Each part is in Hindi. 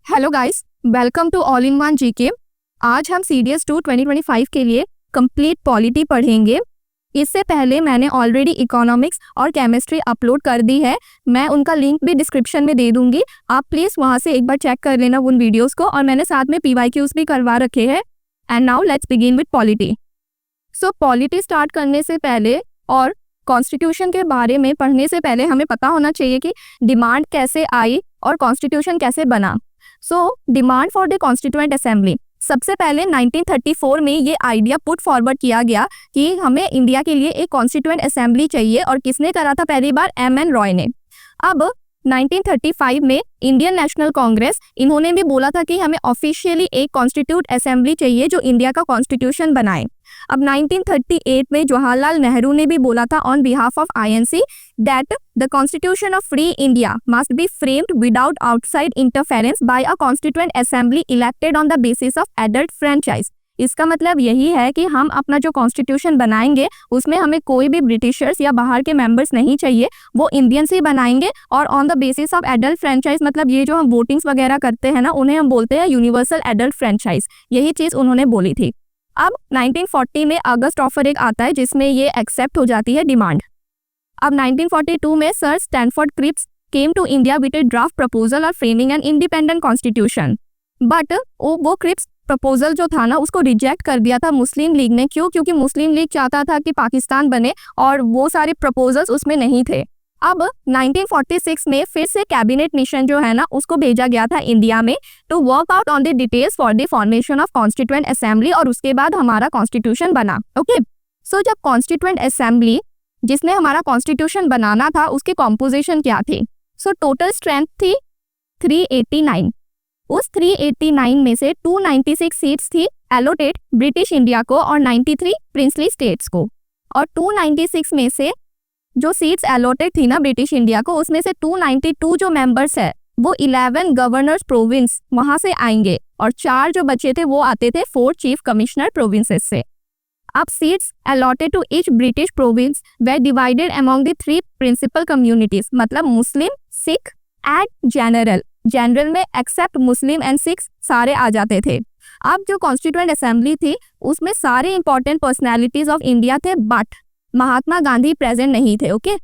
Hello guys, welcome to all in one GK. आज हम CDS 2 2025 के लिए कंप्लीट पॉलिटी पढ़ेंगे। इससे पहले मैंने ऑलरेडी इकोनॉमिक्स और केमिस्ट्री अपलोड कर दी है। मैं उनका लिंक भी डिस्क्रिप्शन में दे दूंगी, आप प्लीज़ वहां से एक बार चेक कर लेना उन वीडियोस को। और मैंने साथ में PYQs भी करवा रखे हैं। And now let's begin with polity. So polity start करने से पहले और कॉन्स्टिट्यूशन के बारे में पढ़ने से पहले हमें पता होना चाहिए कि डिमांड कैसे आई और कॉन्स्टिट्यूशन कैसे बना। So demand for the constituent assembly, सबसे पहले 1934 में ये आइडिया पुट फॉरवर्ड किया गया कि हमें इंडिया के लिए एक कॉन्स्टिट्यूएंट असेंबली चाहिए। और किसने करा था पहली बार? MN रॉय ने। अब 1935 में इंडियन नेशनल कांग्रेस, इन्होंने भी बोला था कि हमें ऑफिशियली एक कॉन्स्टिट्यूट असेंबली चाहिए जो इंडिया का कॉन्स्टिट्यूशन बनाए। अब 1938 में जवाहरलाल नेहरू ने भी बोला था on behalf of INC that the constitution of free India must be framed without outside interference by a constituent assembly elected on the basis of adult franchise. इसका मतलब यही है कि हम अपना जो कॉन्स्टिट्यूशन बनाएंगे उसमें हमें कोई भी ब्रिटिशर्स या बाहर के मेंबर्स नहीं चाहिए, वो इंडियंस ही बनाएंगे। और on the basis of adult franchise, मतलब ये जो हम वोटिंग्स वगैरह करते हैं ना, उन्हें हम बोलते हैं यूनिवर्सल एडल्ट फ्रेंचाइज। यही चीज़ उन्होंने बोली थी। अब 1940 में अगस्त ऑफर एक आता है जिसमें ये एक्सेप्ट हो जाती है डिमांड। अब 1942 में sir Stanford Cripps came to India with a draft proposal of framing an independent constitution. But वो क्रिप्स प्रपोजल जो था ना, उसको रिजेक्ट कर दिया था मुस्लिम लीग ने। क्यों? क्योंकि मुस्लिम लीग चाहता था कि पाकिस्तान बने और वो सारे प्रपोजल्स उसमें नहीं थे। अब 1946 में फिर से कैबिनेट मिशन जो है ना, उसको भेजा गया था इंडिया में to work out on the details for the formation of constituent assembly. और उसके बाद हमारा कॉन्स्टिट्यूशन बना। ओके, सो जब कॉन्स्टिट्यूएंट असेंबली जिसने हमारा कॉन्स्टिट्यूशन बनाना था, उसकी कॉम्पोजिशन क्या थी? सो टोटल स्ट्रेंथ थी 389। उस 389 में से 296 सीट्स थी एलोटेड ब्रिटिश इंडिया को और 93 प्रिंसली स्टेट्स को। और 296 में से जो सीट्स एलोटेड थी ना ब्रिटिश इंडिया को, उसमें से 292 जो मेंबर्स है वो 11 गवर्नर्स प्रोविंस वहां से आएंगे और 4 जो बचे थे वो आते थे 4 चीफ कमिश्नर प्रोविंसेस से। अब seats allotted to each British province were divided among the 3 principal communities, मतलब Muslim, Sikh and general. General में एक्सेप्ट मुस्लिम एंड सिख सारे आ जाते थे। अब जो कॉन्स्टिट्यूएंट असेंबली थी उसमें सारे इंपॉर्टेंट पर्सनैलिटीज ऑफ इंडिया थे, बट महात्मा गांधी प्रेजेंट नहीं थे। ओके,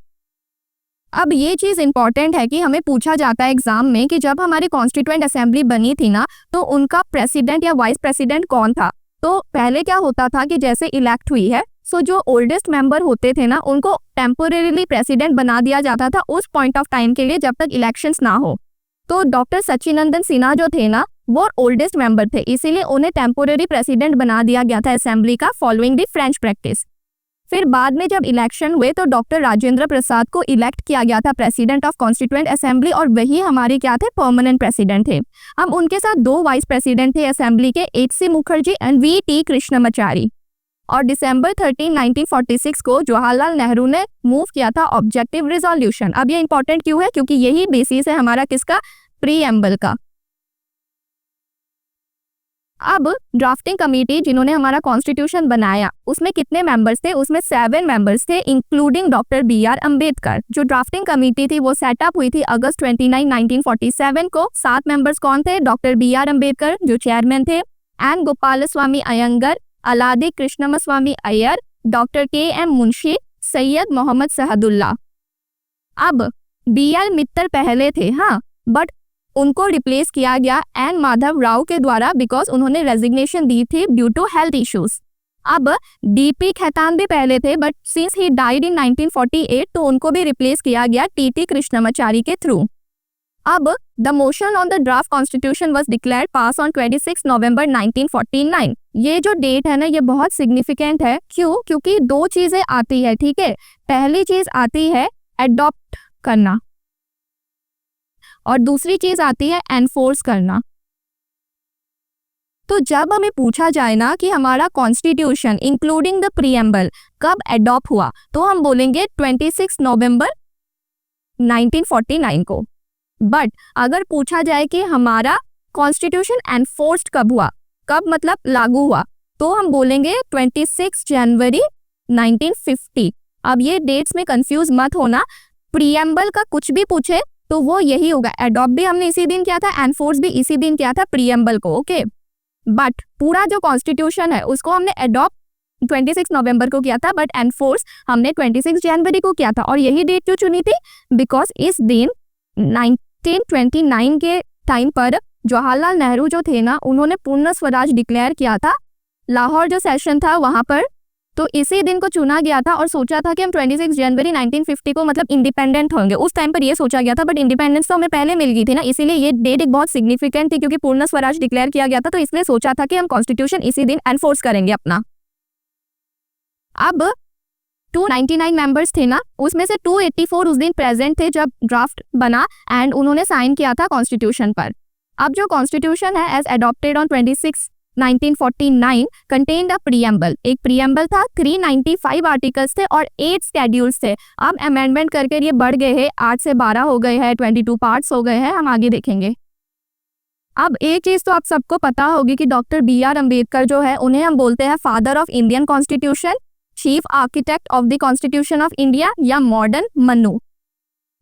अब ये चीज़ इंपॉर्टेंट है कि हमें पूछा जाता है एग्जाम में कि जब हमारी कॉन्स्टिट्यूएंट असेंबली बनी थी ना, तो उनका प्रेसिडेंट या वाइस प्रेसिडेंट कौन था? तो पहले क्या होता था कि जैसे इलेक्ट हुई है, सो जो ओल्डेस्ट मेंबर होते थे ना, उनको टेम्पोरेरीली प्रेसिडेंट बना दिया जाता था उस पॉइंट ऑफ टाइम के लिए जब तक इलेक्शंस ना हो। तो डॉक्टर सचिनंदन सिन्हा जो थे ना, वो ओल्डेस्ट मेंबर थे, इसीलिए उन्हें टेम्पोरेरी प्रेसिडेंट बना दिया गया था असेंबली का, फॉलोइंग द फ्रेंच प्रैक्टिस। फिर बाद में जब इलेक्शन हुए तो डॉक्टर राजेंद्र प्रसाद को इलेक्ट किया गया था प्रेसिडेंट ऑफ कॉन्स्टिट्यूएंट असेंबली, और वही हमारे क्या थे? परमानेंट प्रेसिडेंट थे। अब उनके साथ 2 वाइस प्रेसिडेंट थे असेंबली के, HC Mukherjee and VT Krishnamachari. और दिसंबर 13, 1946 को जवाहरलाल नेहरू ने मूव किया था ऑब्जेक्टिव रिजोल्यूशन। अब ये इंपॉर्टेंट क्यों है? क्योंकि यही बेसिस है हमारा किसका? प्रीएम्बल का। अब ड्राफ्टिंग कमेटी जिन्होंने हमारा कॉन्स्टिट्यूशन बनाया, उसमें कितने मेंबर्स थे? उसमें 7 मेंबर्स थे, इंक्लूडिंग डॉक्टर BR अम्बेडकर। जो ड्राफ्टिंग कमेटी थी वो सेटअप हुई थी अगस्त 29, 1947 को। 7 मेंबर्स कौन थे? डॉक्टर BR अम्बेडकर जो चेयरमैन थे, N Gopalaswamy Iyengar, अलादी कृष्णमस्वामी Iyer, doctor KM Munshi, Syed Mohammad सहदुल्ला। अब BR मित्तर पहले थे, हाँ, बट उनको रिप्लेस किया गया एन माधव राव के द्वारा, बिकॉज उन्होंने रेजिग्नेशन दी थी ड्यू टू हेल्थ इश्यूज। अब DP खेतान भी पहले थे, but since he died in 1948 तो उनको भी रिप्लेस किया गया TT कृष्णमाचारी के थ्रू। अब the motion on the draft constitution was declared pass on 26 नवंबर 1949। ये जो डेट है ना, ये बहुत सिग्निफिकेंट है। क्यों? क्योंकि 2 चीजें आती है, ठीक है। पहली चीज आती है एडॉप्ट करना और दूसरी चीज आती है एनफोर्स करना। तो जब हमें पूछा जाए ना कि हमारा कॉन्स्टिट्यूशन इंक्लूडिंग द प्रीएम्बल कब एडॉप्ट हुआ, तो हम बोलेंगे 26 नवंबर 1949 को। बट अगर पूछा जाए कि हमारा कॉन्स्टिट्यूशन एनफोर्स्ड कब हुआ, कब मतलब लागू हुआ, तो हम बोलेंगे 26 जनवरी 1950। अब ये डेट्स में कंफ्यूज मत होना, प्रीएम्बल का कुछ भी पूछे तो वो यही होगा, अडॉप्ट भी हमने इसी दिन किया था, एनफोर्स भी इसी दिन किया था प्रीएम्बल को, ओके। बट पूरा जो कॉन्स्टिट्यूशन है उसको हमने अडॉप्ट 26 नवंबर को किया था, बट एनफोर्स हमने 26 जनवरी को किया था। और यही डेट क्यों चुनी थी? बिकॉज इस दिन 1929 के टाइम पर जवाहरलाल नेहरू जो थे ना, उन्होंने पूर्ण स्वराज डिक्लेयर किया था लाहौर जो सेशन था वहां पर। तो इसी दिन को चुना गया था और सोचा था कि हम 26 जनवरी 1950 को मतलब इंडिपेंडेंट होंगे। उस टाइम पर ये सोचा गया था, बट इंडिपेंडेंस तो हमें पहले मिल गई थी ना, इसीलिए ये डेट एक बहुत सिग्निफिकेंट थी, क्योंकि पूर्ण स्वराज डिक्लेयर किया गया था, तो इसलिए सोचा था कि हम कॉन्स्टिट्यूशन इसी दिन एनफोर्स करेंगे अपना। अब 299 मेंबर्स थे ना, उसमें से 284 उस दिन प्रेजेंट थे जब ड्राफ्ट बना एंड उन्होंने साइन किया था कॉन्स्टिट्यूशन पर। अब जो कॉन्स्टिट्यूशन है as adopted on 26 1949 contained a preamble, एक प्रीएम्बल था, 395 आर्टिकल्स थे और 8 शेड्यूल्स थे। अब अमेंडमेंट करके ये बढ़ गए हैं, 8 से 12 हो गए हैं, 22 पार्ट्स हो गए हैं, हम आगे देखेंगे। अब एक चीज तो आप सबको पता होगी कि डॉक्टर BR अम्बेडकर जो है उन्हें हम बोलते हैं father of Indian constitution, chief architect of the constitution of India या मॉडर्न मनु।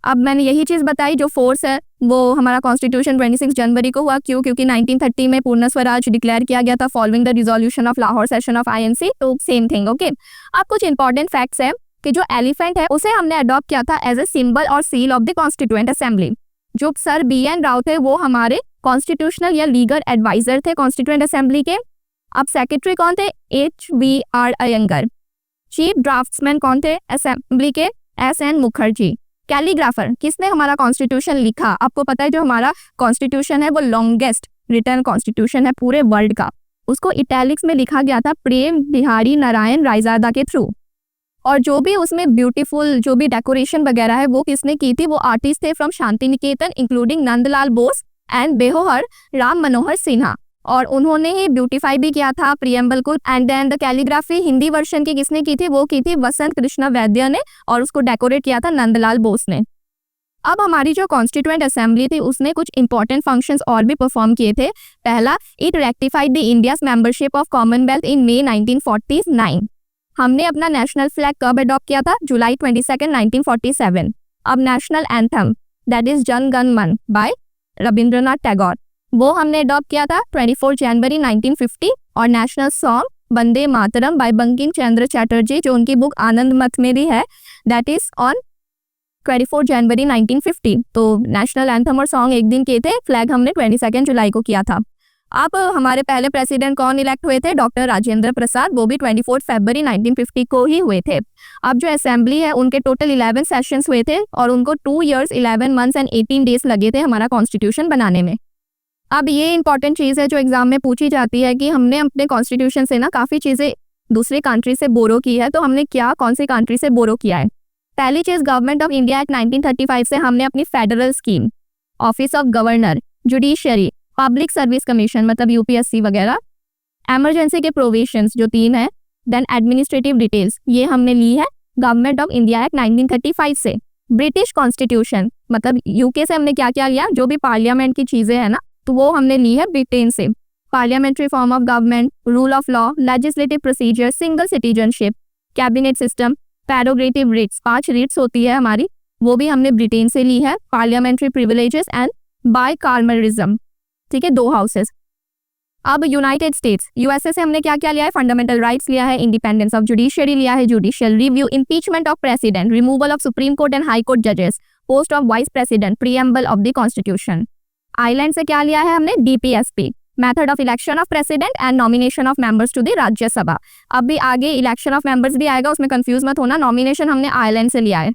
अब मैंने यही चीज बताई, जो फोर्स है वो हमारा कॉन्स्टिट्यूशन 26 जनवरी को हुआ, क्यों? क्योंकि 1930 में पूर्ण स्वराज डिक्लेयर किया गया था following the resolution of Lahore session of INC, तो सेम थिंग, ओके। अब कुछ इंपॉर्टेंट फैक्ट्स है कि जो एलिफेंट है उसे हमने अडॉप्ट किया था एज ए सिंबल और seal of the constituent assembly. जो सर BN राव थे वो हमारे कॉन्स्टिट्यूशनल या लीगल एडवाइजर थे कॉन्स्टिट्यूएंट असेंबली के। अब सेक्रेटरी कौन थे? HBR अयंगर। चीफ ड्राफ्ट्समैन कौन थे असेंबली के? SN मुखर्जी। कैलीग्राफर, किसने हमारा कॉन्स्टिट्यूशन लिखा? आपको पता है जो हमारा कॉन्स्टिट्यूशन है वो लॉन्गेस्ट रिटर्न कॉन्स्टिट्यूशन है पूरे वर्ल्ड का, उसको इटैलिक्स में लिखा गया था प्रेम बिहारी नारायण रायजादा के थ्रू। और जो भी उसमें ब्यूटीफुल जो भी डेकोरेशन वगैरह है वो किसने की थी? वो आर्टिस्ट थे from Shanti Niketan including Nandlal Bose and Beohar Ram Manohar Sinha, और उन्होंने ही ब्यूटीफाई भी किया था प्रीएम्बल को। And then the calligraphy Hindi version की किसने की थी? वो की थी वसंत कृष्ण वैद्य ने, और उसको डेकोरेट किया था नंदलाल बोस ने। अब हमारी जो कॉन्स्टिट्यूएंट असेंबली थी उसने कुछ इंपॉर्टेंट फंक्शंस और भी परफॉर्म किए थे। पहला, it rectified the India's membership of Commonwealth in May 1949। हमने अपना नेशनल फ्लैग कब अडॉप्ट किया था? जुलाई 22, 1947। अब national anthem that is Jana Gana मन बाय रविंद्रनाथ टैगोर, वो हमने अडॉप्ट किया था 24 जनवरी 1950। और national song Vande Mataram bye Bankim Chandra Chatterjee, जो उनकी बुक आनंद मठ में भी है, दैट इज ऑन 24 जनवरी 1950। तो नेशनल एंथम और सॉन्ग एक दिन किए थे, फ्लैग हमने 22 जुलाई को किया था। अब हमारे पहले प्रेसिडेंट कौन इलेक्ट हुए थे? डॉक्टर राजेंद्र प्रसाद, वो भी 24 फरवरी 1950 को ही हुए थे। अब जो असेंबली है उनके टोटल 11 सेशंस हुए थे और उनको 2 years 11 months एंड 18 days लगे थे हमारा कॉन्स्टिट्यूशन बनाने में। अब ये इंपॉर्टेंट चीज़ है जो एग्जाम में पूछी जाती है कि हमने अपने कॉन्स्टिट्यूशन से ना काफ़ी चीज़ें दूसरी कंट्री से बोरो की है, तो हमने क्या कौन सी कंट्री से बोरो किया है? पहली चीज़, गवर्नमेंट ऑफ इंडिया एक्ट 1935 से हमने अपनी federal scheme, office of governor, judiciary, public service commission मतलब UPSC वगैरह, एमरजेंसी के प्रोविजंस जो 3 है, देन एडमिनिस्ट्रेटिव डिटेल्स, ये हमने ली है गवर्नमेंट ऑफ इंडिया एक्ट 1935 से। ब्रिटिश कॉन्स्टिट्यूशन मतलब UK से हमने क्या क्या लिया? जो भी पार्लियामेंट की चीज़ें हैं ना, तो वो हमने ली है ब्रिटेन से। Parliamentary form of government, rule of law, legislative procedure, single citizenship, cabinet system, prerogative writs, 5 writs होती है हमारी, वो भी हमने ब्रिटेन से ली है। पार्लियामेंट्री प्रिविलेजेस एंड बाइकामरिज्म, ठीक है, 2 हाउसेस। अब यूनाइटेड स्टेट्स USA से हमने क्या क्या लिया है? फंडामेंटल राइट्स लिया है, इंडिपेंडेंस ऑफ जुडिशरी लिया है, judicial review, impeachment of president, removal of supreme court and high court जजेस, post of vice president, preamble of the constitution. Ireland से क्या लिया है हमने? DPSP, method of election of president and nomination of members to the Rajya Sabha. अब भी आगे इलेक्शन ऑफ मेंबर्स भी आएगा, उसमें कंफ्यूज मत होना। नॉमिनेशन हमने आयरलैंड से लिया है।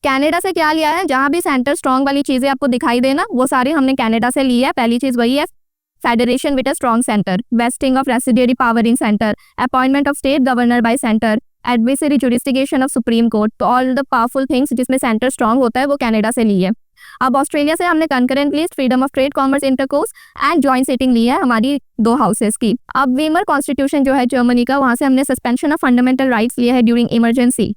कनाडा से क्या लिया है? जहां भी सेंटर स्ट्रॉन्ग वाली चीजें आपको दिखाई देना वो सारी हमने कनाडा से ली है। पहली चीज वही है, federation with a strong centre, vesting of residuary power in centre, appointment of state governor by centre, advisory jurisdiction of supreme court, तो ऑल द पावरफुल थिंग्स जिसमें सेंटर स्ट्रॉन्ग होता है वो कनाडा से ली है। अब ऑस्ट्रेलिया से हमने concurrent list, freedom of trade, commerce, intercourse and joint sitting ली है हमारी 2 हाउसेस की। अब वीमर कॉन्स्टिट्यूशन जो है जर्मनी का, वहां से हमने सस्पेंशन ऑफ फंडामेंटल राइट्स लिया है ड्यूरिंग इमरजेंसी।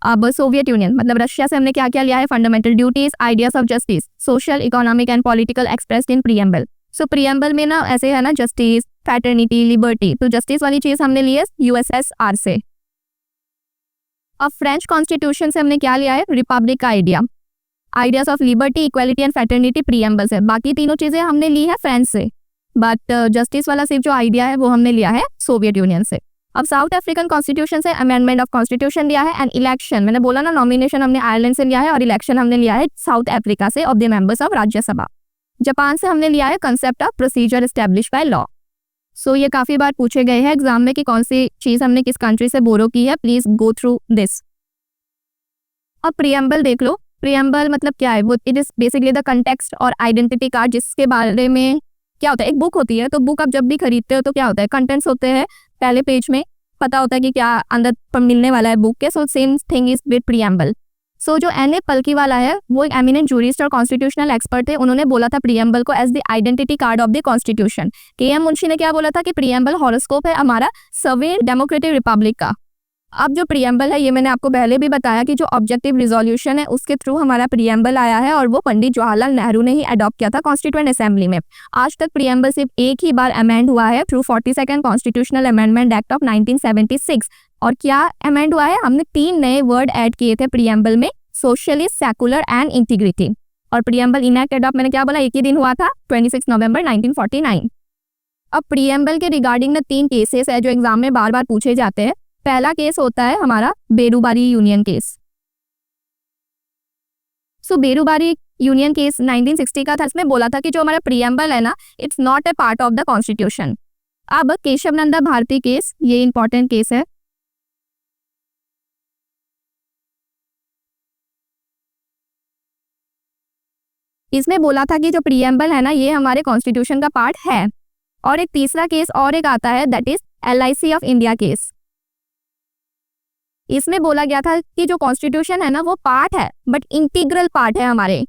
अब सोवियत यूनियन मतलब रशिया से हमने क्या क्या लिया है? Fundamental duties, ideas of justice, social, economic and political expressed in preamble. So preamble में ना ऐसे है ना, जस्टिस, फैटर्निटी, लिबर्टी, तो जस्टिस वाली चीज हमने ली है USSR से। अब फ्रेंच कॉन्स्टिट्यूशन से हमने क्या लिया है? रिपब्लिक का idea. Ideas of liberty, equality and fraternity preamble से। बाकी तीनों चीजें हमने ली है फ्रेंच से, बट जस्टिस वाला सिर्फ जो आइडिया है वो हमने लिया है सोवियत यूनियन से। अब साउथ अफ्रीकन कॉन्स्टिट्यूशन से अमेंडमेंट ऑफ कॉन्स्टिट्यूशन लिया है, एंड इलेक्शन मैंने बोला ना, नॉमिनेशन हमने आयरलैंड से लिया है और इलेक्शन हमने लिया है साउथ अफ्रीका से of the members of Rajya Sabha. Japan से हमने लिया है concept of procedure establish by law. So ये काफी बार पूछे गए हैं एग्जाम में कि कौन सी चीज हमने किस कंट्री से बोरो की है, प्लीज गो थ्रू दिस। अब प्रीएम्बल देख लो। प्रीएम्बल मतलब क्या है, वो it is basically the context और आइडेंटिटी कार्ड, जिसके बारे में क्या होता है, एक बुक होती है, तो बुक आप जब भी खरीदते हो तो क्या होता है, कंटेंट्स होते हैं पहले पेज में, पता होता है कि क्या अंदर पर मिलने वाला है बुक के। So same thing is with preamble. So जो एन ए पलकीवाला है वो एक एमिनेंट जूरिस्ट और कॉन्स्टिट्यूशनल एक्सपर्ट थे, उन्होंने बोला था प्रीएम्बल को as the identity card of the constitution. K M Munshi ने क्या बोला था कि प्रीएम्बल हॉरोस्कोप है हमारा सर्वे डेमोक्रेटिक रिपब्लिक का। अब जो प्रीएम्बल है, ये मैंने आपको पहले भी बताया कि जो ऑब्जेक्टिव रिजोल्यूशन है उसके थ्रू हमारा प्रीएम्बल आया है, और वो पंडित जवाहरलाल नेहरू ने ही अडॉप्ट किया था कॉन्स्टिट्यूएंट असेंबली में। आज तक प्रीएम्बल सिर्फ एक ही बार अमेंड हुआ है through 42nd constitutional amendment act of 1976। और क्या अमेंड हुआ है, हमने 3 नए वर्ड ऐड किए थे प्रीएम्बल में, सोशलिस्ट, सेकुलर एंड इंटीग्रिटी। और प्रीएम्बल इनैक्ट अडॉप्ट मैंने क्या बोला, एक ही दिन हुआ था, 26 नवंबर 1949। अब प्रीएम्बल के रिगार्डिंग में 3 केसेस है जो एग्जाम में बार बार पूछे जाते हैं। पहला केस होता है हमारा बेरूबारी यूनियन केस। सो बेरूबारी यूनियन केस 1960 का था। इसमें बोला था कि जो हमारा प्रीएम्बल है ना, it's not a part of the constitution. अब केशव नंदा भारती केस, ये इंपॉर्टेंट केस है। इसमें बोला था कि जो प्रीएम्बल है ना, ये हमारे कॉन्स्टिट्यूशन का पार्ट है। और एक तीसरा केस और एक आता है, that is LIC of India case. इसमें बोला गया था कि जो कॉन्स्टिट्यूशन है ना वो पार्ट है, बट इंटीग्रल पार्ट है हमारे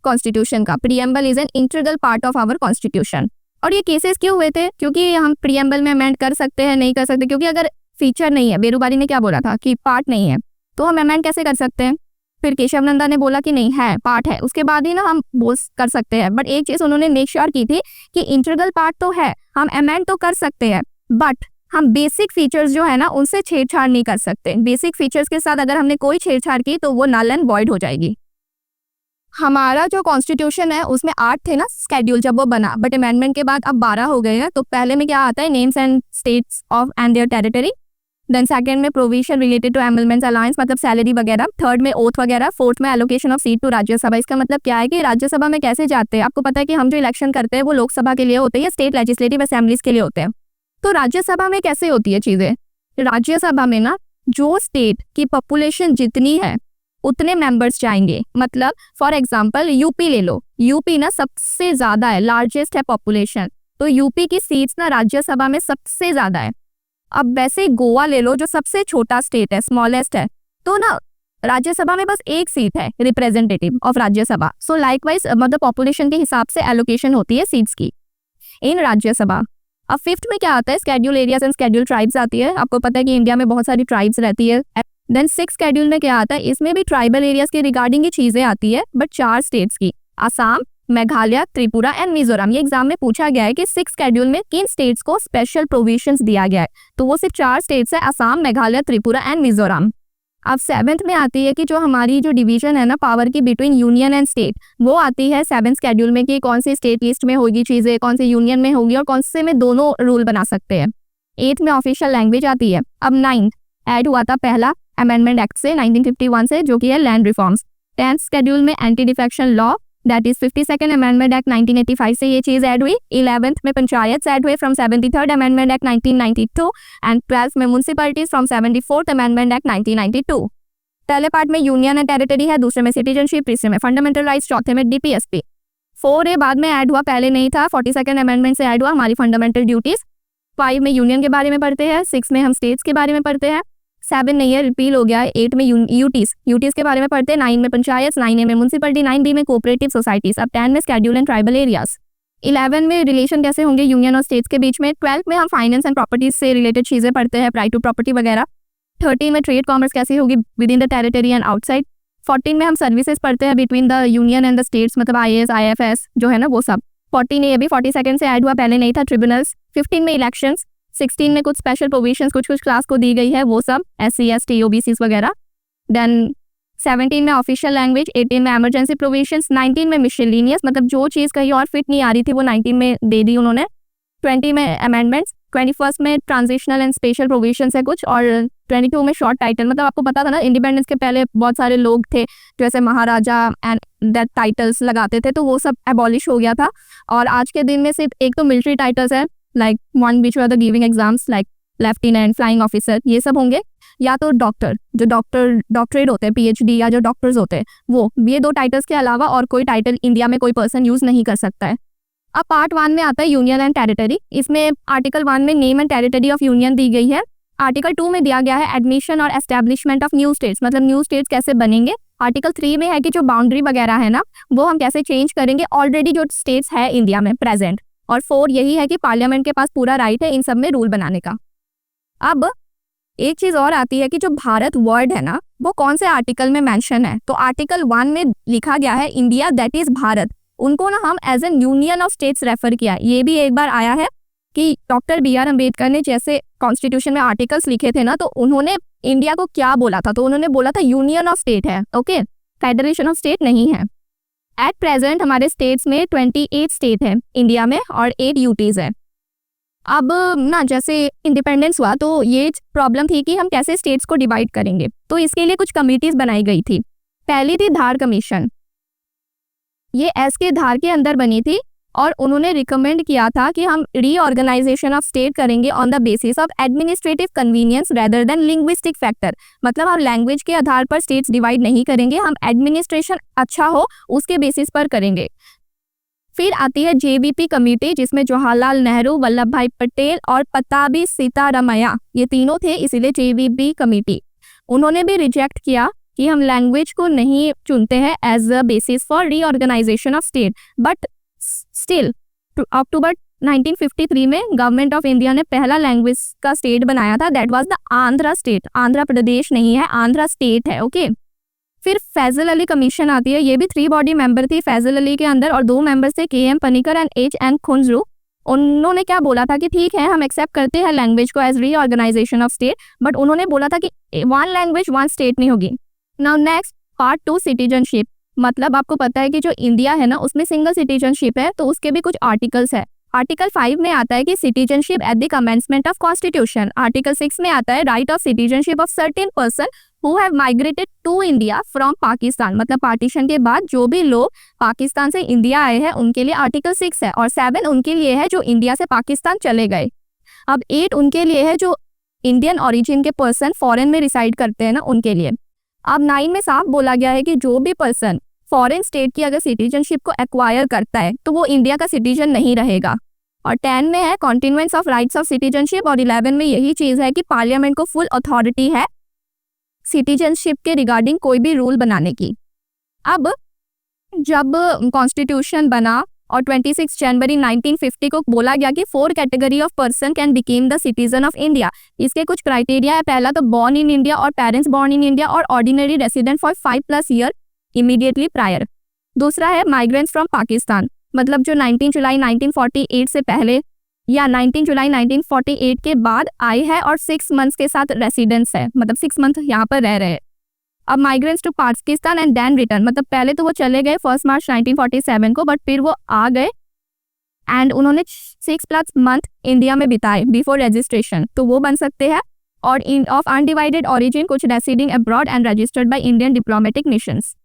कॉन्स्टिट्यूशन का। Preamble is an integral part of our constitution. और ये केसेस क्यों हुए थे, क्योंकि हम प्रीएम्बल में अमेंड कर सकते हैं, नहीं कर सकते, क्योंकि अगर फीचर नहीं है, बेरूबारी ने क्या बोला था कि पार्ट नहीं है, तो हम अमेंड कैसे कर सकते हैं। फिर केशव नंदा ने बोला कि नहीं है, पार्ट है, उसके बाद ही ना हम बोल कर सकते हैं। बट एक चीज उन्होंने मेक श्योर की थी कि इंटीग्रल पार्ट तो है, हम अमेंड तो कर सकते हैं, बट हम बेसिक फीचर्स जो है ना उनसे छेड़छाड़ नहीं कर सकते। बेसिक फीचर्स के साथ अगर हमने कोई छेड़छाड़ की तो वो नल एंड वॉइड हो जाएगी। हमारा जो कॉन्स्टिट्यूशन है उसमें 8 थे ना स्केड्यूल जब वो बना, बट अमेंडमेंट के बाद अब 12 हो गए हैं। तो पहले में क्या आता है, names and states of and their territory. Then second में provision related to emoluments allowance, मतलब सैलरी वगैरह। थर्ड में ओथ वगैरह। फोर्थ में allocation of seat to Rajya Sabha. इसका मतलब क्या है कि राज्यसभा में कैसे जाते हैं। आपको पता है कि हम जो इलेक्शन करते हैं वो लोकसभा के लिए होते हैं, स्टेट लेजिस्लेटिव असेंबलीज के लिए होते हैं। तो राज्यसभा में कैसे होती है चीजें, राज्यसभा में ना जो स्टेट की पॉपुलेशन जितनी है उतने मेंबर्स जाएंगे। मतलब फॉर एग्जांपल यूपी ले लो, यूपी ना सबसे ज्यादा है, लार्जेस्ट है पॉपुलेशन, तो यूपी की सीट्स ना राज्यसभा में सबसे ज्यादा है। अब वैसे गोवा ले लो जो सबसे छोटा स्टेट है, स्मॉलेस्ट है, तो ना राज्यसभा में बस एक सीट है representative of Rajya Sabha. So likewise मतलब पॉपुलेशन के हिसाब से एलोकेशन होती है सीट्स की इन राज्यसभा। अब फिफ्थ में क्या आता है, schedule areas and schedule tribes आती है। आपको पता है कि इंडिया में बहुत सारी ट्राइब्स रहती है। देन 6 स्केड्यूल में क्या आता है, इसमें भी ट्राइबल एरियाज के रिगार्डिंग ही चीजें आती है, बट 4 स्टेट्स की, आसाम, मेघालय, त्रिपुरा एंड मिजोरम। ये एग्जाम में पूछा गया है कि 6 स्केड्यूल में किन स्टेट्स को स्पेशल प्रोविजंस दिया गया है, तो वो सिर्फ 4 स्टेट्स है, आसाम, मेघालय, त्रिपुरा एंड मिजोरम। अब 7th में आती है कि जो हमारी जो डिवीजन है ना पावर की बिटवीन यूनियन एंड स्टेट, वो आती है 7th स्केड्यूल में कि कौन सी स्टेट लिस्ट में होगी चीजें, कौन से यूनियन में होगी और कौन से में दोनों रूल बना सकते हैं। 8th में ऑफिशियल लैंग्वेज आती है। अब 9th ऐड हुआ था पहला अमेंडमेंट एक्ट से 1951 से, जो कि है लैंड रिफॉर्म्स। 10th स्केड्यूल में anti defection law, that is 52nd amendment act 1985 से ये चीज ऐड हुई। 11th में पंचायत ऐड हुए from 73rd amendment act 1992 and 12th में municipalities from 74th amendment act 1992। पहले पार्ट में यूनियन एंड टेरिटरी है, दूसरे में सिटीजनशिप, तीसरे में फंडामेंटल राइट्स, चौथे में DPSP। 4A बाद में ऐड हुआ, पहले नहीं था, 42nd अमेंडमेंट से ऐड हुआ, हमारी फंडामेंटल ड्यूटीज। 5 में यूनियन के बारे में पढ़ते हैं, 6 में हम स्टेट्स के बारे में पढ़ते हैं, 7 नहीं है, रिपील हो गया है। 8 में यूटीज के बारे में पढ़ते हैं, 9 में पंचायत, 9A में म्युनिसिपैलिटी, 9B में कोऑपरेटिव सोसाइटीज। अब 10 में स्केड्यूल एंड ट्राइबल एरियाज। 11 में रिलेशन कैसे होंगे यूनियन और स्टेट्स के बीच में। 12 में हम फाइनेंस एंड प्रॉपर्टीज से रिलेटेड चीजें पढ़ते हैं, राइट टू प्रॉपर्टी वगैरह। 13 में ट्रेड कॉमर्स कैसे होगी with in the territory and outside. 14 में हम सर्विसेज पढ़ते हैं between the union and the states, मतलब IAS IFS जो है ना वो सब। 14 ये भी 42nd से ऐड हुआ, पहले नहीं था, ट्रिब्यूनल्स। 15 में इलेक्शंस। 16 में कुछ स्पेशल प्रोविजंस कुछ क्लास को दी गई है, वो सब SC ST OBCs वगैरह। देन 17 में ऑफिशियल लैंग्वेज, 18 में इमरजेंसी प्रोविजंस, 19 में मिसलेनियस, मतलब जो चीज़ कहीं और फिट नहीं आ रही थी वो 19 में दे दी उन्होंने, 20 में अमेंडमेंट्स, 21 में ट्रांजिशनल एंड स्पेशल प्रोविजंस है कुछ, और 22 में शॉर्ट टाइटल। मतलब आपको पता था ना इंडिपेंडेंस के पहले बहुत सारे लोग थे जो ऐसे महाराजा एंड दैट टाइटल्स लगाते थे, तो वो सब एबॉलिश हो गया था। और आज के दिन में सिर्फ एक तो मिलिट्री टाइटल्स है, like one which are the giving exams like lieutenant, flying officer, ये सब होंगे, या तो डॉक्टर, जो डॉक्टरेट होते हैं, PhD या जो डॉक्टर्स होते हैं वो, ये 2 टाइटल्स के अलावा और कोई टाइटल इंडिया में कोई पर्सन यूज नहीं कर सकता है। अब पार्ट 1 में आता है यूनियन एंड टेरिटरी। इसमें आर्टिकल 1 में name and territory of union दी गई है। आर्टिकल 2 में दिया गया है एडमिशन और एस्टेब्लिशमेंट ऑफ न्यू स्टेट्स, मतलब न्यू स्टेट्स कैसे बनेंगे। आर्टिकल 3 में है कि जो बाउंड्री वगैरह है ना वो हम कैसे चेंज करेंगे ऑलरेडी जो स्टेट्स है इंडिया में प्रेजेंट। और 4 यही है कि पार्लियामेंट के पास पूरा राइट है इन सब में रूल बनाने का। अब एक चीज और आती है कि जो भारत वर्ड है ना वो कौन से आर्टिकल में मेंशन है। तो आर्टिकल 1 में लिखा गया है इंडिया दैट इज भारत, उनको ना हम as an union of states refer किया। ये भी एक बार आया है कि डॉक्टर BR अम्बेडकर ने जैसे कॉन्स्टिट्यूशन में आर्टिकल्स लिखे थे ना, तो उन्होंने इंडिया को क्या बोला था, तो उन्होंने बोला था यूनियन ऑफ स्टेट है, ओके, फेडरेशन ऑफ स्टेट नहीं है। एट प्रेजेंट हमारे स्टेट्स में 28 स्टेट है इंडिया में और 8 यूटीज है। अब ना जैसे इंडिपेंडेंस हुआ तो ये प्रॉब्लम थी कि हम कैसे स्टेट्स को डिवाइड करेंगे, तो इसके लिए कुछ कमिटीज बनाई गई थी। पहली थी धार कमीशन, ये के धार के अंदर बनी थी और उन्होंने रिकमेंड किया था कि हम रीऑर्गेनाइजेशन ऑफ स्टेट करेंगे on the basis of administrative convenience rather than linguistic factor. मतलब हम लैंग्वेज के आधार पर स्टेट्स डिवाइड नहीं करेंगे, हम एडमिनिस्ट्रेशन अच्छा हो उसके बेसिस पर करेंगे। फिर आती है JVP कमेटी, जिसमें जवाहरलाल नेहरू, वल्लभ भाई पटेल और पताबी सीतारमैया, ये तीनों थे, इसीलिए JVP कमेटी। उन्होंने भी रिजेक्ट किया कि हम लैंग्वेज को नहीं चुनते हैं as a basis for reorganisation of state. But still October 1953 में गवर्नमेंट ऑफ इंडिया ने पहला लैंग्वेज का स्टेट बनाया था, that was the Andhra state. Andhra Pradesh नहीं है, आंध्रा स्टेट है, ओके। फिर फैजल अली कमीशन आती है, ये भी 3 बॉडी मेंबर थी फैजल अली के अंदर, और 2 मेंबर्स थे KM पनिकर एंड HN खुंजरू। उन्होंने क्या बोला था कि ठीक है हम एक्सेप्ट करते हैं लैंग्वेज को as reorganisation of state, but उन्होंने बोला था कि 1 लैंग्वेज 1 स्टेट नहीं होगी। Now next part 2 citizenship. मतलब आपको पता है कि जो इंडिया है ना उसमें सिंगल सिटीजनशिप है, तो उसके भी कुछ आर्टिकल्स है। आर्टिकल 5 में आता है कि citizenship at the commencement of constitution. Article 6 में आता है right of citizenship of certain person who have migrated to India from Pakistan. मतलब पार्टीशन के बाद जो भी लोग पाकिस्तान से इंडिया आए हैं उनके लिए आर्टिकल 6 है, और 7 उनके लिए है जो इंडिया से पाकिस्तान चले गए। अब 8 उनके लिए है जो इंडियन ओरिजिन के पर्सन फॉरेन में रिसाइड करते हैं ना उनके लिए। अब 9 में साफ बोला गया है कि जो भी पर्सन फॉरेन स्टेट की अगर सिटीजनशिप को एक्वायर करता है तो वो इंडिया का सिटीजन नहीं रहेगा। और 10 में है कॉन्टिन्यूएंस ऑफ राइट्स ऑफ सिटीजनशिप, और 11 में यही चीज़ है कि पार्लियामेंट को फुल अथॉरिटी है सिटीजनशिप के रिगार्डिंग कोई भी रूल बनाने की। अब जब कॉन्स्टिट्यूशन बना और 26 जनवरी 1950 को बोला गया कि 4 category of person can became the citizen of India. इसके कुछ क्राइटेरिया है, पहला तो बॉर्न इन इंडिया और पेरेंट्स बॉर्न इन इंडिया और ordinary resident for 5+ year immediately prior. दूसरा है माइग्रेंट्स फ्रॉम पाकिस्तान, मतलब जो 19 जुलाई 1948 से पहले या 19 जुलाई 1948 के बाद आए हैं और 6 मंथ्स के साथ रेसिडेंस है, मतलब 6 मंथ यहाँ पर रह रहे हैं। अब migrants to Pakistan and then return, मतलब पहले तो वो चले गए 1 मार्च 1947 को, बट फिर वो आ गए एंड उन्होंने 6+ मंथ इंडिया में बिताए बिफोर रजिस्ट्रेशन, तो वो बन सकते हैं। और इन ऑफ अनडिवाइडेड ऑरिजिन कुछ residing abroad and registered by Indian diplomatic missions.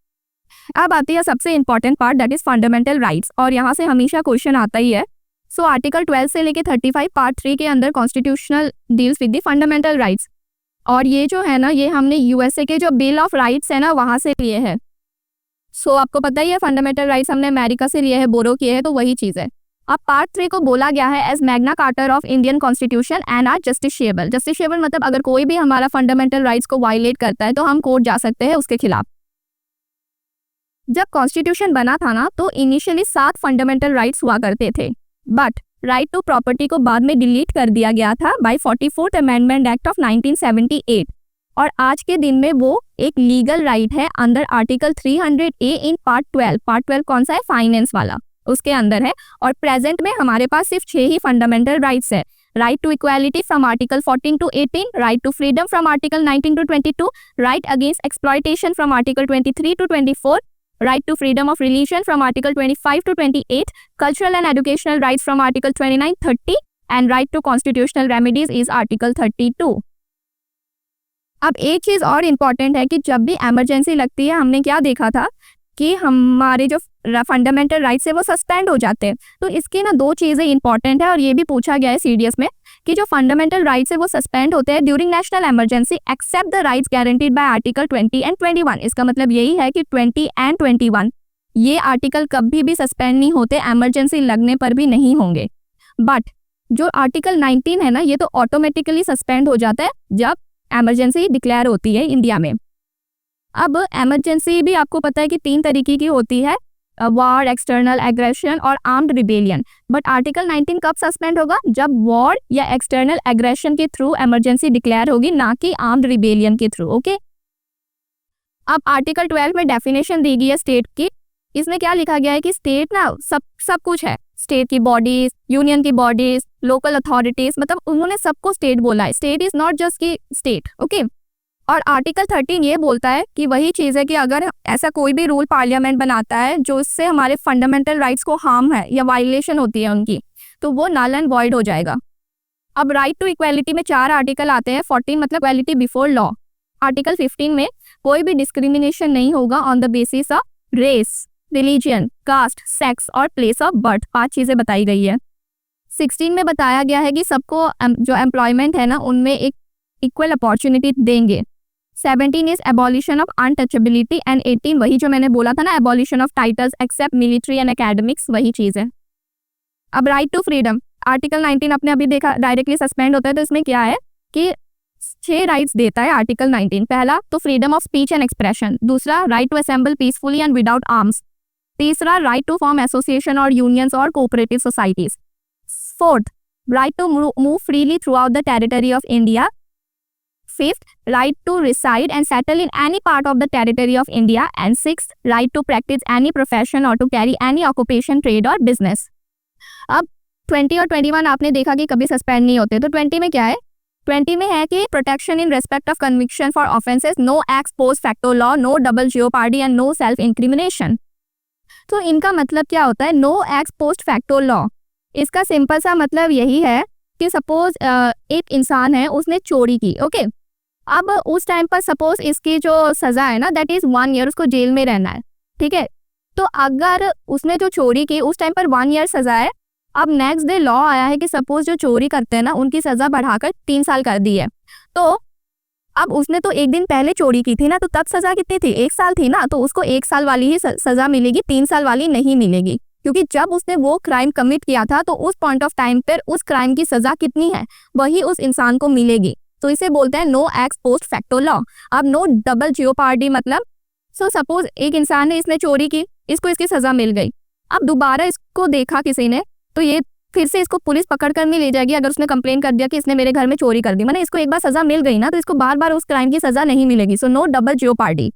अब आती है सबसे important part, that is fundamental rights, और यहाँ से हमेशा क्वेश्चन आता ही है। सो आर्टिकल 12 से लेके 35 पार्ट 3 के अंदर constitutional deals with the fundamental rights, और ये जो है ना ये हमने USA के जो बिल ऑफ राइट्स है ना वहाँ से लिए है। सो आपको पता ही है फंडामेंटल राइट्स हमने अमेरिका से लिए है, बोरो किए हैं, तो वही चीज़ है। अब पार्ट 3 को बोला गया है as Magna Carta of Indian constitution and are justiciable. Justiciable मतलब अगर कोई भी हमारा फंडामेंटल राइट्स को वायलेट करता है तो हम कोर्ट जा सकते हैं उसके खिलाफ। जब कॉन्स्टिट्यूशन बना था ना तो इनिशियली 7 फंडामेंटल राइट्स हुआ करते थे, बट राइट टू प्रॉपर्टी को बाद में डिलीट कर दिया गया था bye 44th amendment act of 1978, और आज के दिन में वो एक लीगल राइट है under article 300A in part 12। Part 12 कौन सा है? फाइनेंस वाला, उसके अंदर है। और प्रेजेंट में हमारे पास सिर्फ 6 ही फंडामेंटल राइट्स है, right to equality from Article 14 to 18, right to freedom from Article 19 to 22, right against exploitation from Article 23 to 24, right to freedom of religion from Article 25 to 28, cultural and educational rights from Article 29, 30, and right to constitutional remedies is Article 32. अब एक चीज़ और इम्पॉर्टेंट है कि जब भी एमरजेंसी लगती है, हमने क्या देखा था कि हमारे जो फंडामेंटल राइट्स है वो सस्पेंड हो जाते हैं। तो इसकी ना दो चीज़ें इंपॉर्टेंट है और ये भी पूछा गया है सीडीएस में कि जो फंडामेंटल राइट्स है वो सस्पेंड होते हैं during national emergency except the rights guaranteed by article 20 and 21। इसका मतलब यही है कि 20 एंड 21 ये आर्टिकल कभी भी सस्पेंड नहीं होते, एमरजेंसी लगने पर भी नहीं होंगे। बट जो आर्टिकल 19 है ना, ये तो ऑटोमेटिकली सस्पेंड हो जाता है जब एमरजेंसी डिक्लेयर होती है इंडिया में। अब एमरजेंसी भी आपको पता है कि 3 तरीके की होती है, वॉर, एक्सटर्नल एग्रेशन और आर्म्ड रिबेलियन। बट आर्टिकल 19 कब सस्पेंड होगा? जब वॉर या एक्सटर्नल एग्रेशन के थ्रू एमरजेंसी डिक्लेयर होगी, ना कि आर्म्ड रिबेलियन के थ्रू। ओके, अब आर्टिकल 12 में डेफिनेशन दी गई है स्टेट की। इसमें क्या लिखा गया है कि स्टेट ना सब कुछ है, स्टेट की बॉडीज, यूनियन की बॉडीज, लोकल अथॉरिटीज, मतलब उन्होंने सबको स्टेट बोला है। स्टेट इज नॉट जस्ट की स्टेट। ओके, और आर्टिकल 13 ये बोलता है कि वही चीज़ है कि अगर ऐसा कोई भी रूल पार्लियामेंट बनाता है जो इससे हमारे फंडामेंटल राइट्स को हार्म है या वायलेशन होती है उनकी, तो वो नल एंड वॉइड हो जाएगा। अब राइट टू इक्वेलिटी में 4 आर्टिकल आते हैं। 14 मतलब इक्वेलिटी बिफोर लॉ। आर्टिकल 15 में कोई भी डिस्क्रिमिनेशन नहीं होगा on the basis of race, religion, caste, sex और प्लेस ऑफ बर्थ। 5 चीज़ें बताई गई है। 16 में बताया गया है कि सबको जो एम्प्लॉयमेंट है ना उनमें एक इक्वल अपॉर्चुनिटी देंगे। 17 is abolition of untouchability and 18 वही जो मैंने बोला था ना, abolition of titles except military and academics, वही चीज़ है। अब राइट टू फ्रीडम, आर्टिकल 19 आपने अभी देखा डायरेक्टली सस्पेंड होता है, तो इसमें क्या है कि 6 राइट्स देता है आर्टिकल 19। पहला तो freedom of speech and expression, दूसरा right to assemble peacefully and without arms, तीसरा राइट टू फॉर्म एसोसिएशन और यूनियंस और cooperative societies, fourth right to move freely throughout the territory of India, fifth right to reside and settle in any part of the territory of India, and sixth right to practice any profession or to carry any occupation, trade or business। अब 20 और 21 आपने देखा कि कभी सस्पेंड नहीं होते, तो 20 में क्या है? 20 में है कि protection in respect of conviction for offences, no ex post facto law, no double jeopardy and no self incrimination. तो इनका मतलब क्या होता है? No ex post facto law, इसका सिंपल सा मतलब यही है कि सपोज एक इंसान है, उसने चोरी की। ओके, अब उस टाइम पर सपोज इसकी जो सजा है ना दैट इज 1 ईयर, उसको जेल में रहना है। ठीक है, तो अगर उसने जो चोरी की उस टाइम पर 1 ईयर सजा है, अब नेक्स्ट डे लॉ आया है कि सपोज जो चोरी करते हैं ना उनकी सजा बढ़ाकर 3 साल कर दी है, तो अब उसने तो एक दिन पहले चोरी की थी ना, तो तब सजा कितनी थी? 1 साल थी ना, तो उसको 1 साल वाली ही सजा मिलेगी, 3 साल वाली नहीं मिलेगी, क्योंकि जब उसने वो क्राइम कमिट किया था तो उस पॉइंट ऑफ टाइम पर उस क्राइम की सजा कितनी है वही उस इंसान को मिलेगी। तो इसे बोलते हैं no ex post facto law. अब नो डबल जियोपार्डी मतलब सपोज एक इंसान ने, इसने चोरी की, इसको इसकी सजा मिल गई, अब दोबारा इसको देखा किसी ने, तो ये फिर से इसको पुलिस पकड़ कर नहीं ले जाएगी अगर उसने कंप्लेन कर दिया कि इसने मेरे घर में चोरी कर दी। मतलब इसको एक बार सजा मिल गई ना, तो इसको बार बार उस क्राइम की सजा नहीं मिलेगी। सो नो डबल जियोपार्डी,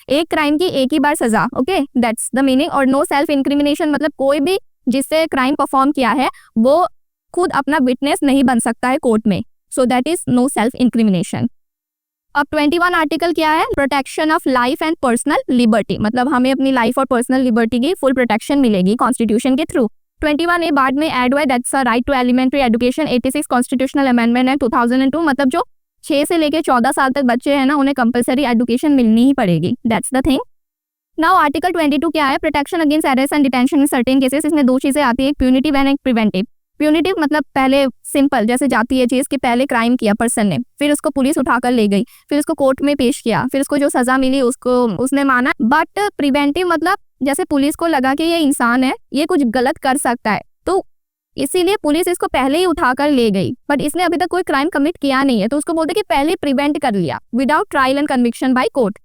एक क्राइम की एक ही बार सजा। Okay, that's the meaning. और नो सेल्फ इंक्रिमिनेशन मतलब कोई भी जिससे क्राइम परफॉर्म किया है वो खुद अपना विटनेस नहीं बन सकता है कोर्ट में, so that is no self incrimination. अब 21 आर्टिकल क्या है? Protection of life and personal liberty, मतलब हमें अपनी लाइफ और पर्सनल लिबर्टी की फुल प्रोटेक्शन मिलेगी कॉन्स्टिट्यूशन के थ्रू। 21 ए बाद में ऐड हुआ है, that's a right to elementary education, 86 constitutional amendment है 2002, मतलब जो 6 से लेकर 14 साल तक बच्चे हैं ना उन्हें कंपलसरी एजुकेशन मिलनी ही पड़ेगी। That's the thing. Now article 22 क्या है? Protection against arrest and detention in certain cases. इसमें 2 चीजें आती है, एक प्यूनिटिव एंड एक प्रिवेंटिव। प्यूनिटिव मतलब पहले सिंपल जैसे जाती है चीज़ कि पहले क्राइम किया पर्सन ने, फिर उसको पुलिस उठाकर ले गई, फिर उसको कोर्ट में पेश किया, फिर उसको जो सजा मिली उसको उसने माना। बट प्रिवेंटिव मतलब जैसे पुलिस को लगा कि ये इंसान है, ये कुछ गलत कर सकता है, तो इसीलिए पुलिस इसको पहले ही उठाकर ले गई, बट इसने अभी तक कोई क्राइम कमिट किया नहीं है, तो उसको बोलते कि पहले प्रिवेंट कर लिया without trial and conviction by court.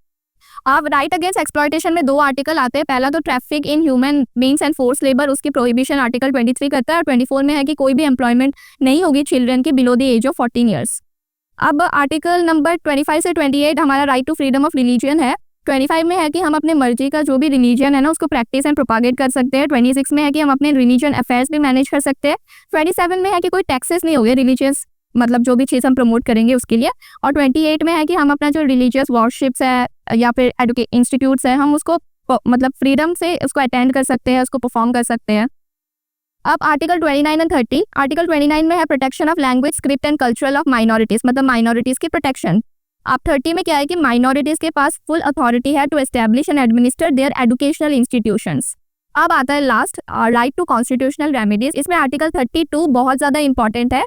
अब राइट अगेंस्ट एक्सप्लॉयटेशन में 2 आर्टिकल आते हैं। पहला तो traffic in human beings and force labour, उसकी प्रोहिबिशन आर्टिकल 23 करता है, और 24 में है कि कोई भी एम्प्लॉयमेंट नहीं होगी चिल्ड्रन की below the age of 14 years. अब आर्टिकल नंबर 25 से 28 हमारा right to freedom of religion है। 25 में है कि हम अपने मर्जी का जो भी रिलीजन है ना उसको प्रैक्टिस एंड प्रोपागेट कर सकते हैं। 26 में है कि हम अपने रिलीजन अफेयर्स भी मैनेज कर सकते हैं। 27 में है कि कोई टैक्सेस नहीं होंगे रिलीजियस, मतलब जो भी चीज़ हम प्रमोट करेंगे उसके लिए। और 28 में है कि हम अपना जो रिलीजियस वर्शिप्स है या फिर इंस्टीट्यूट्स है हम उसको मतलब फ्रीडम से उसको अटेंड कर सकते हैं, उसको परफॉर्म कर सकते हैं। अब आर्टिकल 29 एंड 30। आर्टिकल 29 में है protection of language, script and cultural of minorities, मतलब माइनॉरिटीज की प्रोटेक्शन। अब 30 में क्या है कि माइनॉरिटीज के पास फुल अथॉरिटी है to establish and administer their educational institutions. अब आता है last, right to constitutional remedies. इसमें आर्टिकल 32 बहुत ज़्यादा इंपॉर्टेंट है।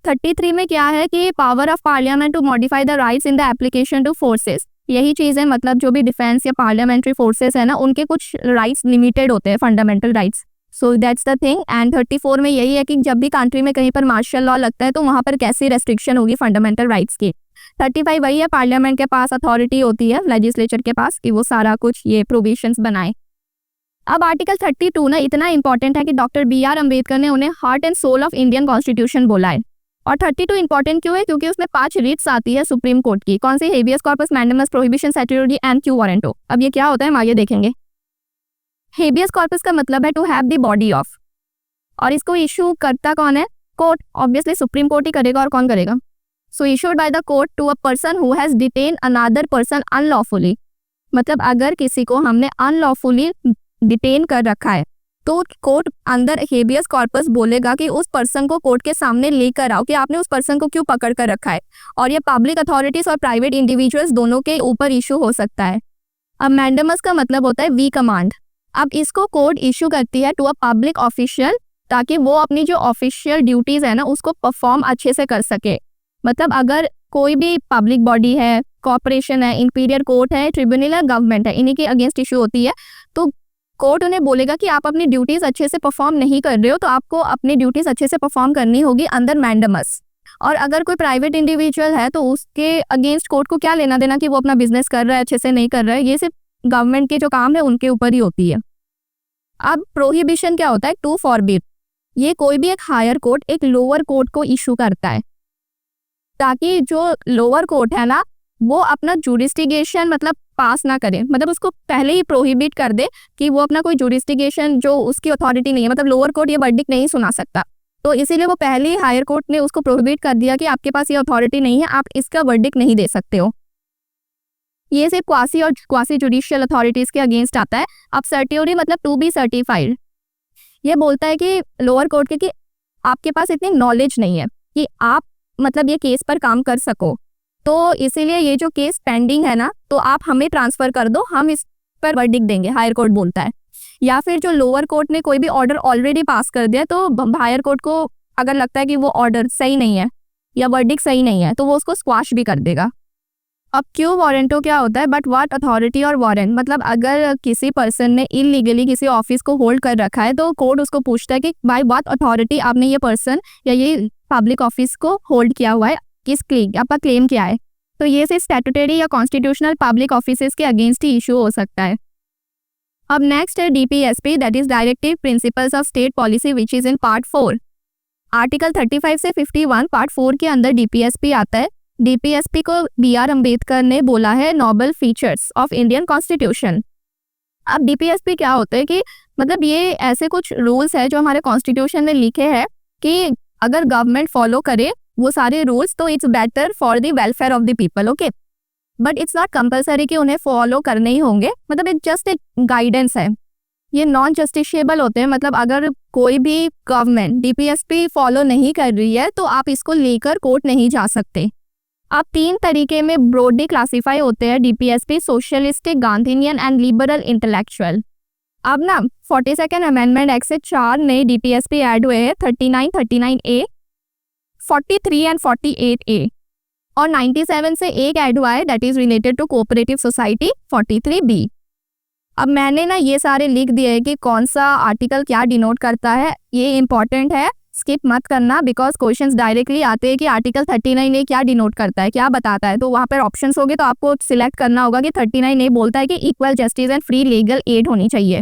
33 में क्या है कि power of parliament to modify the rights in the application to forces. यही चीज़ है, मतलब जो भी डिफेंस या पार्लियामेंट्री फोर्सेस है ना उनके कुछ राइट्स लिमिटेड होते हैं, fundamental rights. So that's the thing. And 34 में यही है कि जब भी कंट्री में कहीं पर मार्शल लॉ लगता है तो वहाँ पर कैसी रेस्ट्रिक्शन होगी फंडामेंटल राइट्स की। 35 वही है, पार्लियामेंट के पास अथॉरिटी होती है, लेजिस्लेचर के पास, कि वो सारा कुछ ये प्रोविजंस बनाए। अब आर्टिकल 32 ना इतना इंपॉर्टेंट है कि डॉक्टर BR अम्बेडकर ने उन्हें heart and soul of Indian constitution बोला है। और 32 इंपॉर्टेंट क्यों है? क्योंकि उसमें 5 रिट्स आती है सुप्रीम कोर्ट की। कौन सी? Habeas corpus, mandamus, prohibition, certiorari and quo warranto. अब ये क्या होता है हम आगे देखेंगे। हेबियस कॉर्पस का मतलब है to have the body of, और इसको इशू करता कौन है? कोर्ट। ऑब्वियसली सुप्रीम कोर्ट ही करेगा, और कौन करेगा? So issued by the court to a person who has detain another person unlawfully. मतलब अगर किसी को हमने अनलॉफुली डिटेन कर रखा है तो कोर्ट अंदर हेबियस कॉर्पस बोलेगा कि उस पर्सन को कोर्ट के सामने लेकर आओ कि आपने उस पर्सन को क्यों पकड़ कर रखा है। और ये पब्लिक अथॉरिटीज और प्राइवेट इंडिविजुअल्स दोनों के ऊपर इशू हो सकता है। अब मैंडेमस का मतलब होता है वी कमांड। अब इसको कोर्ट इशू करती है टू अ पब्लिक ऑफिशियल, ताकि वो अपनी जो ऑफिशियल ड्यूटीज है ना उसको परफॉर्म अच्छे से कर सके। मतलब अगर कोई भी पब्लिक बॉडी है, कॉर्पोरेशन है, इंपीरियर कोर्ट है, ट्रिब्यूनल है, गवर्नमेंट है, इन्हीं के अगेंस्ट इशू होती है, तो कोर्ट उन्हें बोलेगा कि आप अपनी ड्यूटीज अच्छे से परफॉर्म नहीं कर रहे हो, तो आपको अपनी ड्यूटीज अच्छे से परफॉर्म करनी होगी अंदर मैंडेमस। और अगर कोई प्राइवेट इंडिविजुअल है तो उसके अगेंस्ट कोर्ट को क्या लेना देना कि वो अपना बिजनेस कर रहा है अच्छे से नहीं कर रहा है, ये सिर्फ गवर्नमेंट के जो काम है उनके ऊपर ही होती है। अब प्रोहिबिशन क्या होता है? To forbid. ये कोई भी एक हायर कोर्ट एक लोअर कोर्ट को इशू करता है, ताकि जो लोअर कोर्ट है ना वो अपना जुडिस्टिगेशन मतलब पास ना करे, मतलब उसको पहले ही प्रोहिबिट कर दे कि वो अपना कोई जुडिस्टिगेशन जो उसकी अथॉरिटी नहीं है, मतलब लोअर कोर्ट ये वर्डिक्ट नहीं सुना सकता, तो इसीलिए वो पहले ही हायर कोर्ट ने उसको प्रोहिबिट कर दिया कि आपके पास ये अथॉरिटी नहीं है, आप इसका वर्डिक्ट नहीं दे सकते हो। ये सिर्फ क्वासी और क्वासी जुडिशियल अथॉरिटीज के अगेंस्ट आता है। अब सर्टियोरी मतलब टू बी सर्टिफाइड, ये बोलता है कि लोअर कोर्ट के कि आपके पास इतनी नॉलेज नहीं है कि आप मतलब ये केस पर काम कर सको, तो इसीलिए ये जो केस पेंडिंग है ना तो आप हमें ट्रांसफर कर दो, हम इस पर वर्डिक्ट देंगे, हायर कोर्ट बोलता है। या फिर जो लोअर कोर्ट ने कोई भी ऑर्डर ऑलरेडी पास कर दिया तो हायर कोर्ट को अगर लगता है कि वो ऑर्डर सही नहीं है या वर्डिक्ट सही नहीं है तो वो उसको स्क्वाश भी कर देगा। अब क्यों वारंटो क्या होता है? बट व्हाट अथॉरिटी और वारंट, मतलब अगर किसी पर्सन ने इलीगली किसी ऑफिस को होल्ड कर रखा है तो कोर्ट उसको पूछता है कि बाय व्हाट अथॉरिटी आपने ये पर्सन या ये पब्लिक ऑफिस को होल्ड किया हुआ है, किसके आपका क्लेम क्या है। तो ये सिर्फ स्टैट्यूटरी या कॉन्स्टिट्यूशनल पब्लिक ऑफिसेस के अगेंस्ट ही इशू हो सकता है। अब नेक्स्ट है DPSP, that is directive principles of state policy, which is in part 4। Article 35 से 51 पार्ट 4 के अंदर DPSP आता है। DPSP को BR अम्बेडकर ने बोला है noble features of Indian constitution. अब DPSP क्या होता है कि मतलब ये ऐसे कुछ रूल्स है जो हमारे कॉन्स्टिट्यूशन में लिखे हैं कि अगर गवर्नमेंट फॉलो करे वो सारे रूल्स तो it's better for the welfare of the people, okay. But it's not compulsory कि उन्हें फॉलो करने ही होंगे, मतलब इट जस्ट एक गाइडेंस है। ये नॉन जस्टिशिएबल होते हैं, मतलब अगर कोई भी गवर्नमेंट DPSP फॉलो नहीं कर रही है तो आप इसको लेकर कोर्ट नहीं जा सकते। अब 3 तरीके में ब्रॉडली क्लासीफाई होते हैं DPSP, socialistic, Gandhian and liberal intellectual. अब ना 42nd अमेंडमेंट एक्ट से 4 नए DPSP ऐड हुए हैं, 39, 39A, 43 एंड 48A, और 97 से एक ऐड हुआ है that is related to cooperative society, 43B। अब मैंने ना ये सारे लिख दिए है कि कौन सा आर्टिकल क्या डिनोट करता है, ये इंपॉर्टेंट है, स्किप मत करना, बिकॉज क्वेश्चंस डायरेक्टली आते हैं कि आर्टिकल 39A क्या डिनोट करता है, क्या बताता है। तो वहाँ पर ऑप्शंस होंगे तो आपको सिलेक्ट करना होगा कि 39A बोलता है कि equal justice and free legal aid होनी चाहिए।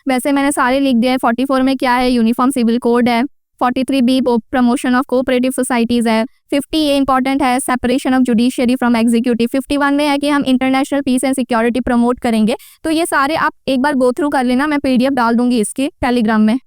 वैसे मैंने सारे लिख दिए हैं। 44 में क्या है? यूनिफॉर्म सिविल कोड है। 43B promotion of cooperative societies है। 50 ये इंपॉर्टेंट है, separation of judiciary from executive. 51 में है कि हम international peace and security promote करेंगे। तो ये सारे आप एक बार गो थ्रू कर लेना, मैं PDF डाल दूंगी इसके टेलीग्राम में।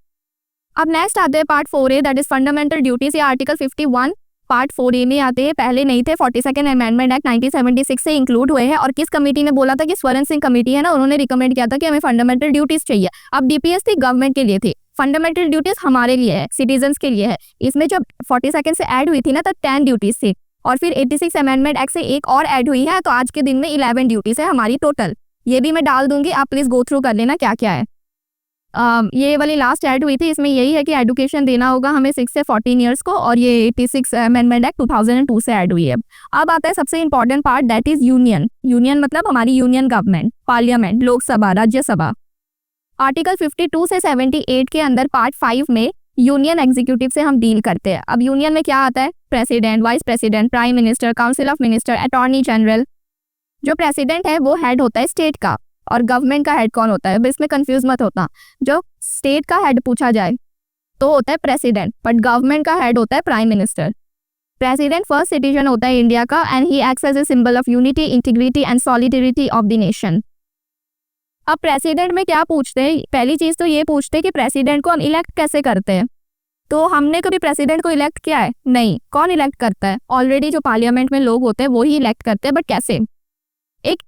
अब नेक्स्ट आते हैं part 4A, that is fundamental duties. ये आर्टिकल 51 पार्ट 4A में आते हैं, पहले नहीं थे। 42nd अमेंडमेंट एक्ट 1976 से इंक्लूड हुए हैं। और किस कमेटी ने बोला था कि स्वर्ण सिंह कमेटी है ना, उन्होंने रिकमेंड किया था कि हमें फंडामेंटल ड्यूटीज चाहिए। अब DPS थी गवर्नमेंट के लिए थी, फंडामेंटल ड्यूटीज हमारे लिए है, सिटीजन्स के लिए है। इसमें जब 42nd से ऐड हुई थी ना तब 10 ड्यूटीज थी, और फिर 86 अमेंडमेंट एक्ट से एक और ऐड हुई है, तो आज के दिन में 11 ड्यूटीज है हमारी टोटल। ये भी मैं डाल दूंगी, आप प्लीज गो थ्रू कर लेना क्या क्या है। ये वाली लास्ट ऐड हुई थी, इसमें यही है कि एजुकेशन देना होगा हमें 6 से 14 ईयर्स को, और ये 86 अमेंडमेंट एक्ट 2002 से ऐड हुई है। अब आता है सबसे important part, that is union. Union मतलब हमारी union government, parliament, Lok Sabha, Rajya Sabha. Article 52 से 78 के अंदर पार्ट 5 में यूनियन एग्जीक्यूटिव से हम डील करते हैं। अब यूनियन में क्या आता है, president, vice president, prime minister, council of minister, attorney general. जो प्रेसिडेंट है वो हेड होता है स्टेट का, और गवर्नमेंट का हेड कौन होता है, इसमें कंफ्यूज मत होता। जो स्टेट का हेड पूछा जाए तो होता है प्रेसिडेंट, बट गवर्नमेंट का हेड होता है prime minister. President first citizen होता है इंडिया का, and he acts as a symbol of unity, integrity and solidarity of the nation. अब प्रेसिडेंट में क्या पूछते हैं, पहली चीज तो ये पूछते हैं कि प्रेसिडेंट को हम इलेक्ट कैसे करते हैं। तो हमने कभी प्रेसिडेंट को इलेक्ट किया है? नहीं। कौन इलेक्ट करता है? ऑलरेडी जो पार्लियामेंट में लोग होते हैं वो ही इलेक्ट करते हैं, बट कैसे? एक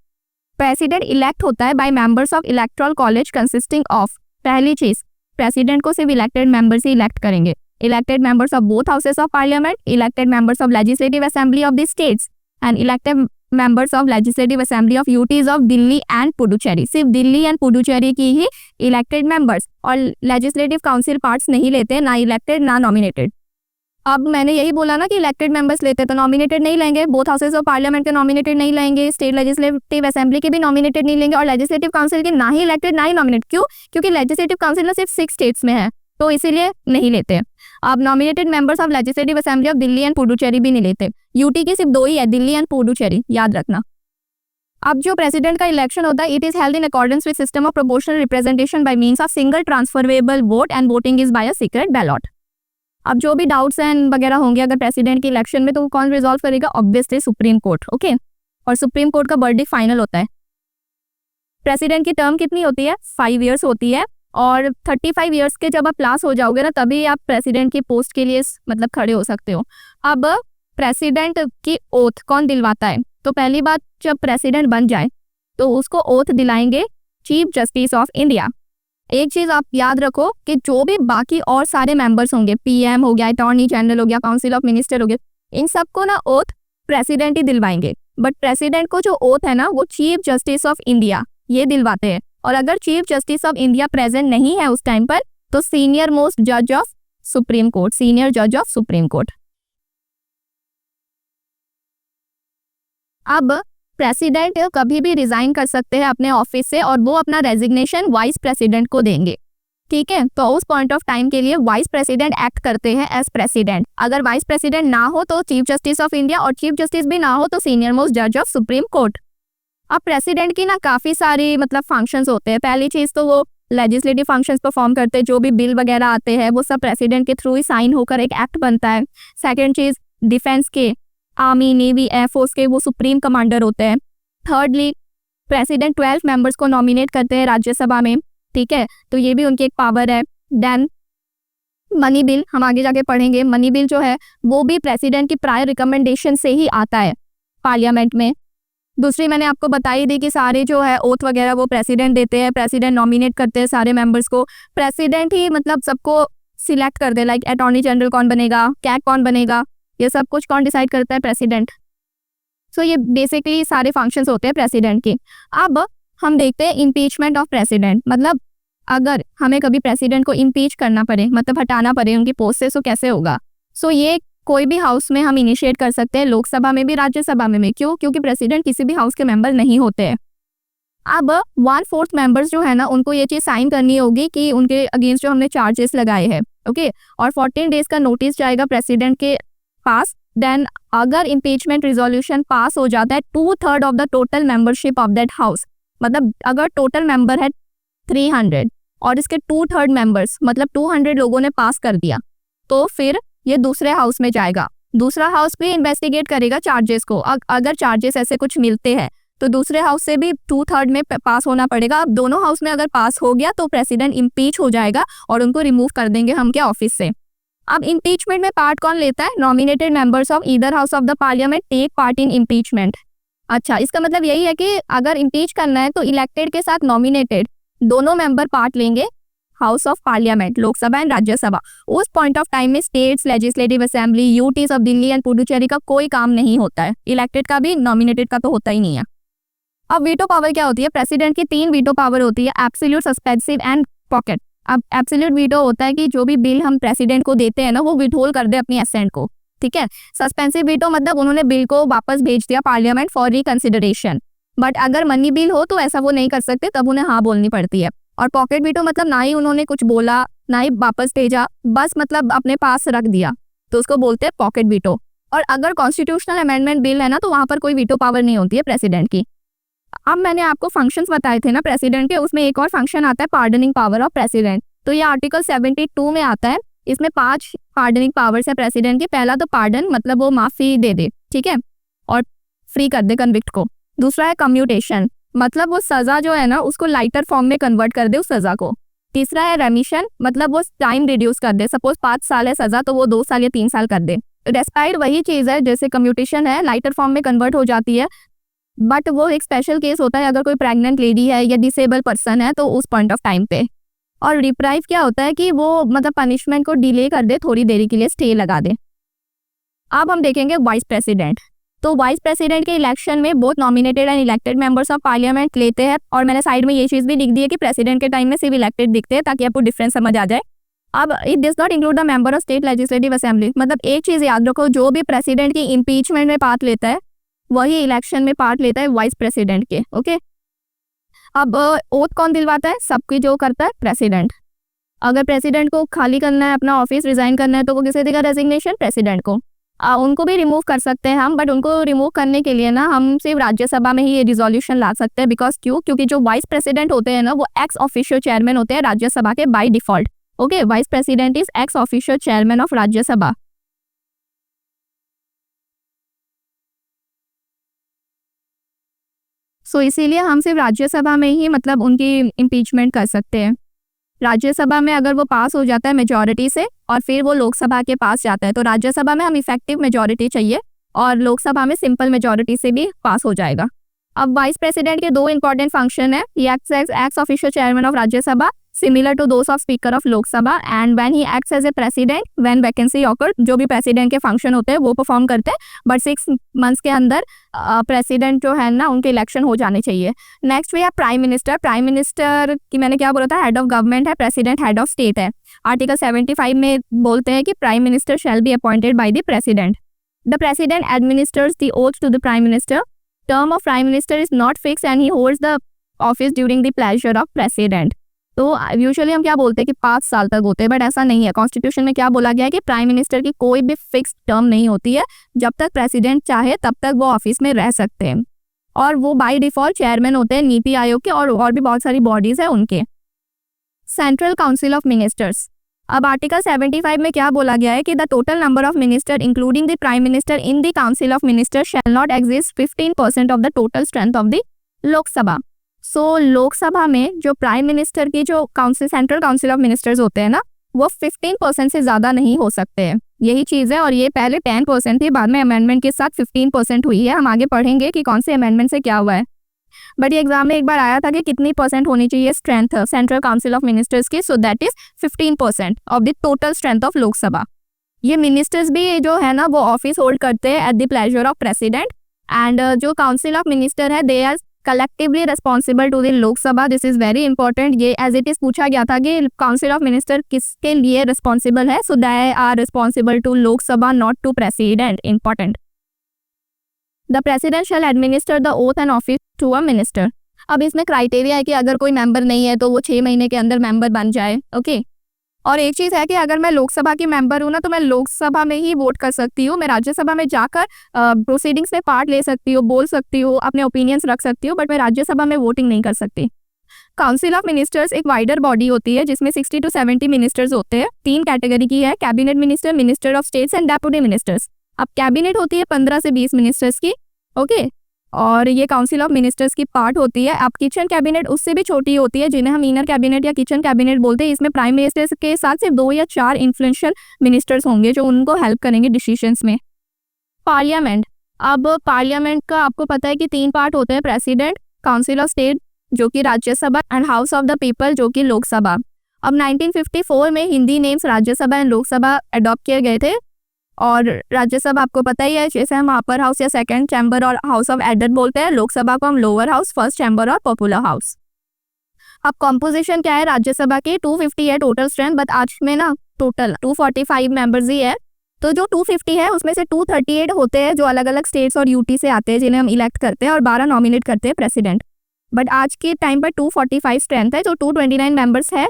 प्रेसिडेंट इलेक्ट होता है by members of electoral college consisting of, पहली चीज प्रेसिडेंट को सिर्फ इलेक्टेड मेंबर्स ही इलेक्ट करेंगे। Elected members of both houses of parliament, elected members of legislative assembly of the states, and elected members of legislative assembly of UTs of Delhi and Puducherry. सिर्फ दिल्ली एंड पुडुचेरी की ही इलेक्टेड मेंबर्स, और लेजिस्लेटिव काउंसिल पार्ट्स नहीं लेते, ना इलेक्टेड ना नॉमिनेटेड। अब मैंने यही बोला ना कि इलेक्टेड मेंबर्स लेते तो नॉमिनेटेड नहीं लेंगे, बोथ हाउसेस ऑफ पार्लियामेंट के नॉमिनेटेड नहीं लेंगे, स्टेट लेजिस्लेटिव असेंबली के भी नॉमिनेटेड नहीं लेंगे, और लेजिस्लेटिव काउंसिल के ना ही इलेक्टेड ना ही नॉमिनेट। क्यों? क्योंकि लेजिस्लेटिव काउंसिल ना सिर्फ 6 स्टेट्स में है, तो इसीलिए नहीं लेते। अब nominated members of legislative assembly of Delhi and Puducherry भी नहीं लेते। यूटी की सिर्फ 2 ही है, दिल्ली एंड पुडुचेरी, याद रखना। अब जो प्रेसिडेंट का इलेक्शन होता है, it is held in accordance with system of proportional representation by means of single transferable vote, and voting is by a secret ballot. अब जो भी डाउट्स एंड वगैरह होंगे अगर प्रेसिडेंट के इलेक्शन में, तो कौन रिजॉल्व करेगा? Obviously supreme court, okay. और सुप्रीम कोर्ट का वर्डिक्ट फाइनल होता है। प्रेसिडेंट की टर्म कितनी होती है? 5 ईयर्स होती है, और 35 ईयर्स के जब आप पास हो जाओगे ना, तभी आप प्रेसिडेंट की पोस्ट के लिए मतलब खड़े हो सकते हो। अब प्रेसिडेंट की ओथ कौन दिलवाता है? तो पहली बात, जब प्रेसिडेंट बन जाए तो उसको ओथ दिलाएंगे चीफ जस्टिस ऑफ इंडिया। एक चीज आप याद रखो कि जो भी बाकी और सारे मेंबर्स होंगे, PM हो गया, अटॉर्नी जनरल हो गया, काउंसिल ऑफ मिनिस्टर हो गया, इन सबको ना ओथ प्रेसिडेंट ही दिलवाएंगे, बट प्रेसिडेंट को जो ओथ है ना वो चीफ जस्टिस ऑफ इंडिया ये दिलवाते हैं। और अगर chief justice of India present नहीं है उस टाइम पर, तो सीनियर मोस्ट जज ऑफ सुप्रीम कोर्ट, सीनियर जज ऑफ सुप्रीम कोर्ट। अब प्रेसिडेंट कभी भी रिजाइन कर सकते हैं अपने ऑफिस से, और वो अपना रेजिग्नेशन वाइस प्रेसिडेंट को देंगे, ठीक है। तो उस पॉइंट ऑफ टाइम के लिए वाइस प्रेसिडेंट एक्ट करते हैं एज प्रेसिडेंट। अगर वाइस प्रेसिडेंट ना हो तो चीफ जस्टिस ऑफ इंडिया, और चीफ जस्टिस भी ना हो तो सीनियर मोस्ट जज ऑफ सुप्रीम कोर्ट। अब प्रेसिडेंट की ना काफी सारी मतलब फंक्शंस होते हैं। पहली चीज तो वो लेजिस्लेटिव फंक्शंस परफॉर्म करते हैं, जो भी बिल वगैरह आते हैं वो सब प्रेसिडेंट के थ्रू ही साइन होकर एक एक्ट बनता है। सेकेंड चीज, डिफेंस के, आर्मी, नेवी, एयरफोर्स के वो सुप्रीम कमांडर होते हैं। थर्डली, प्रेसिडेंट 12 मेंबर्स को नॉमिनेट करते हैं राज्यसभा में, ठीक है, तो ये भी उनकी एक पावर है। देन मनी बिल, हम आगे जाके पढ़ेंगे, मनी बिल जो है वो भी प्रेसिडेंट की प्रायर रिकमेंडेशन से ही आता है पार्लियामेंट में। दूसरी मैंने आपको बताई दी कि सारे जो है ओथ वगैरह वो प्रेसिडेंट देते हैं, प्रेसिडेंट नॉमिनेट करते हैं सारे मेंबर्स को, प्रेसिडेंट ही मतलब सबको सिलेक्ट कर दे, लाइक अटॉर्नी जनरल कौन बनेगा, कैग कौन बनेगा, ये सब कुछ कौन डिसाइड करता है? प्रेसिडेंट। सो ये बेसिकली सारे फंक्शंस होते हैं प्रेसिडेंट के। अब हम देखते हैं इम्पीचमेंट ऑफ प्रेसिडेंट, मतलब अगर हमें कभी प्रेसिडेंट को इम्पीच करना पड़े, मतलब हटाना पड़े उनकी पोस्ट से, तो कैसे होगा? सो ये कोई भी हाउस में हम इनिशिएट कर सकते हैं, लोकसभा में भी, राज्यसभा में भी। क्यों? क्योंकि प्रेसिडेंट किसी भी हाउस के मेंबर नहीं होते हैं। अब 1/4 मेंबर्स जो है ना, उनको ये चीज साइन करनी होगी कि उनके अगेंस्ट जो हमने चार्जेस लगाए हैं, ओके, और 14 डेज का नोटिस जाएगा प्रेसिडेंट के पास। देन अगर इम्पीचमेंट रिजोल्यूशन पास हो जाता है 2/3 of the total membership of that house, मतलब अगर टोटल मेंबर है 300 और इसके 2/3 मेंबर्स मतलब 200 लोगों ने पास कर दिया, तो फिर ये दूसरे हाउस में जाएगा। दूसरा हाउस भी इन्वेस्टिगेट करेगा चार्जेस को। अगर चार्जेस ऐसे कुछ मिलते हैं तो दूसरे हाउस से भी 2/3 में पास होना पड़ेगा। अब दोनों हाउस में अगर पास हो गया तो प्रेसिडेंट इम्पीच हो जाएगा और उनको रिमूव कर देंगे हम क्या ऑफिस से। अब इम्पीचमेंट में पार्ट कौन लेता है? Nominated members of either house of the parliament take part in impeachment. अच्छा, इसका मतलब यही है कि अगर इम्पीच करना है तो इलेक्टेड के साथ नॉमिनेटेड दोनों मेंबर पार्ट लेंगे, house of parliament, Lok Sabha and Rajya Sabha. उस पॉइंट ऑफ टाइम में states legislative assembly, UTs of Delhi and Puducherry का कोई काम नहीं होता है। इलेक्टेड का भी, नॉमिनेटेड का तो होता ही नहीं है। अब वीटो पावर क्या होती है? प्रेसिडेंट की 3 वीटो पावर होती है, एब्सोल्यूट, सस्पेंसिव एंड पॉकेट। अब एब्सोल्यूट वीटो होता है कि जो भी बिल हम प्रेसिडेंट को देते हैं ना, वो विथहोल्ड कर दे अपनी असेंट को, ठीक है। सस्पेंसिव वीटो मतलब उन्होंने बिल को वापस भेज दिया पार्लियामेंट फॉर रिकंसिडरेशन। बट अगर मनी बिल हो तो ऐसा वो नहीं कर सकते, तब उन्हें हाँ बोलनी पड़ती है। और पॉकेट वीटो मतलब ना ही उन्होंने कुछ बोला, ना ही वापस भेजा, बस मतलब अपने पास रख दिया, तो उसको बोलते हैं पॉकेट वीटो। और अगर कॉन्स्टिट्यूशनल अमेंडमेंट बिल है ना, तो वहां पर कोई वीटो पावर नहीं होती है प्रेसिडेंट की। अब मैंने आपको फंक्शंस बताए थे ना प्रेसिडेंट के, उसमें एक और फंक्शन आता है पार्डनिंग पावर ऑफ प्रेसिडेंट। तो ये आर्टिकल 72 में आता है। इसमें 5 पार्डनिंग पावर्स है प्रेसिडेंट की। पहला तो पार्डन, मतलब वो माफी दे दे, ठीक है, और फ्री कर दे कन्विक्ट को। दूसरा है कम्यूटेशन, मतलब वो सजा जो है ना उसको लाइटर फॉर्म में कन्वर्ट कर दे उस सजा को। तीसरा है रेमिशन, मतलब वो टाइम रिड्यूस कर दे। सपोज 5 साल है सजा, तो वो 2 साल या 3 साल कर दे। रेस्पाइर वही चीज है जैसे कम्यूटेशन है, लाइटर फॉर्म में कन्वर्ट हो जाती है, बट वो एक स्पेशल केस होता है अगर कोई प्रेग्नेंट लेडी है या डिसेबल पर्सन है तो उस पॉइंट ऑफ टाइम पे। और रिप्राइव क्या होता है कि वो मतलब पनिशमेंट को डिले कर दे, थोड़ी देरी के लिए स्टे लगा दे। अब हम देखेंगे वाइस प्रेसिडेंट। तो वाइस प्रेसिडेंट के इलेक्शन में both nominated and elected members of parliament लेते हैं। और मैंने साइड में ये चीज़ भी लिख दी है कि प्रेसिडेंट के टाइम में सिर्फ इलेक्टेड दिखते हैं, ताकि आपको डिफरेंस समझ आ जाए। अब it does not include the member of state legislative assembly. मतलब एक चीज़ याद रखो, जो भी प्रेसिडेंट की इम्पीचमेंट में पार्ट लेता है वही इलेक्शन में पार्ट लेता है वाइस प्रेसिडेंट के, ओके। अब ओथ कौन दिलवाता है? सबकी जो करता है प्रेसिडेंट। अगर प्रेसिडेंट को खाली करना है अपना ऑफिस, रिजाइन करना है, तो वो किसे देगा रेजिग्नेशन? प्रेसिडेंट को। उनको भी रिमूव कर सकते हैं हम, बट उनको रिमूव करने के लिए ना हम सिर्फ राज्यसभा में ही ये रिजोल्यूशन ला सकते हैं। बिकॉज क्योंकि जो वाइस प्रेसिडेंट होते हैं ना वो एक्स ऑफिशियल चेयरमैन होते हैं राज्यसभा के by default, okay. Vice president is ex official chairman of Rajya Sabha. So इसीलिए हम सिर्फ राज्यसभा में ही मतलब उनकी इम्पीचमेंट कर सकते हैं। राज्यसभा में अगर वो पास हो जाता है मेजॉरिटी से और फिर वो लोकसभा के पास जाता है, तो राज्यसभा में हम इफेक्टिव मेजॉरिटी चाहिए और लोकसभा में सिंपल मेजॉरिटी से भी पास हो जाएगा। अब वाइस प्रेसिडेंट के 2 इंपॉर्टेंट फंक्शन है। He acts official chairman of Rajya Sabha similar to those of speaker of Lok Sabha, and when he acts as a president when vacancy occur. जो भी प्रेसिडेंट के फंक्शन होते हैं वो परफॉर्म करते हैं, बट 6 मंथ्स के अंदर प्रेसिडेंट जो है ना उनके इलेक्शन हो जाने चाहिए। नेक्स्ट वी है प्राइम मिनिस्टर। प्राइम मिनिस्टर की मैंने क्या बोला था? हेड ऑफ गवर्नमेंट है, प्रेसिडेंट हेड ऑफ स्टेट है। आर्टिकल 75 में बोलते हैं कि prime minister shall be appointed by the president. The president administers the oath to the prime minister. Term of prime minister is not fix and he holds the office during the pleasure of president. तो यूजुअली हम क्या बोलते हैं कि 5 साल तक होते हैं, बट ऐसा नहीं है। कॉन्स्टिट्यूशन में क्या बोला गया है कि प्राइम मिनिस्टर की कोई भी फिक्स टर्म नहीं होती है। जब तक प्रेसिडेंट चाहे तब तक वो ऑफिस में रह सकते हैं, और वो बाय डिफॉल्ट चेयरमैन होते हैं नीति आयोग के और भी बहुत सारी बॉडीज है उनके। Central council of ministers. अब आर्टिकल 75 में क्या बोला गया है कि the total number of minister including the prime minister in the council of minister shall not exist 15% of the total strength of the Lok Sabha. So Lok Sabha में जो प्राइम मिनिस्टर की जो council, central council of ministers होते हैं ना, वो 15% से ज़्यादा नहीं हो सकते हैं। यही चीज़ है, और ये पहले 10% थी, बाद में अमेंडमेंट के साथ 15% हुई है। हम आगे पढ़ेंगे कि कौन से अमेंडमेंट से क्या हुआ है। बट ये एग्जाम में एक बार आया था कि कितनी % होनी चाहिए strength central council of ministers की? So that is 15% of the total strength of Lok Sabha. ये मिनिस्टर्स भी जो है ना वो ऑफिस होल्ड करते हैं at the pleasure of president, and जो काउंसिल ऑफ मिनिस्टर है they are collectively responsible to the Lok Sabha. This is very important. ये एज इट इज पूछा गया था कि काउंसिल ऑफ मिनिस्टर किसके लिए रिस्पॉन्सिबल है? So they are responsible to Lok Sabha, not to president. Important. The president shall administer the oath and office to a minister. अब इसमें क्राइटेरिया है कि अगर कोई मेंबर नहीं है तो वो 6 महीने के अंदर मेंबर बन जाए, ओके। और एक चीज़ है कि अगर मैं लोकसभा की मेंबर हूँ ना, तो मैं लोकसभा में ही वोट कर सकती हूँ। मैं राज्यसभा में जाकर प्रोसीडिंग्स में पार्ट ले सकती हूँ, बोल सकती हूँ, अपने ओपिनियंस रख सकती हूँ, बट मैं राज्यसभा में वोटिंग नहीं कर सकती। काउंसिल ऑफ मिनिस्टर्स एक वाइडर बॉडी होती है जिसमें 60 to 70 मिनिस्टर्स होते हैं। 3 कैटेगरी की है, cabinet minister, minister of states and deputy ministers. अब कैबिनेट होती है 15 से 20 मिनिस्टर्स की, ओके, और ये काउंसिल ऑफ मिनिस्टर्स की पार्ट होती है। अब किचन कैबिनेट उससे भी छोटी होती है, जिन्हें हम इनर कैबिनेट या किचन कैबिनेट बोलते हैं। इसमें प्राइम मिनिस्टर के साथ सिर्फ 2 या 4 इन्फ्लुएंशियल मिनिस्टर्स होंगे जो उनको हेल्प करेंगे डिसीजंस में। पार्लियामेंट, अब पार्लियामेंट का आपको पता है कि 3 पार्ट होते हैं, प्रेसिडेंट, काउंसिल ऑफ स्टेट जो कि Rajya Sabha and house of the people जो कि लोकसभा। अब 1954 में Hindi names Rajya Sabha and Lok Sabha adopt किए गए थे। और राज्यसभा आपको पता ही है, जैसे हम अपर हाउस या सेकंड चैम्बर और हाउस ऑफ एडेड बोलते हैं। लोकसभा को हम लोअर हाउस, फर्स्ट चैम्बर और पॉपुलर हाउस। अब कॉम्पोजिशन क्या है राज्यसभा की? 250 है टोटल स्ट्रेंथ, बट आज में ना टोटल 245 मेंबर्स ही है। तो जो 250 है उसमें से 238 होते हैं जो अलग अलग स्टेट्स और यूटी से आते हैं, जिन्हें हम इलेक्ट करते हैं, और 12 नॉमिनेट करते हैं प्रेसिडेंट। बट आज के टाइम पर 245 स्ट्रेंथ है, जो 229 मेंबर्स है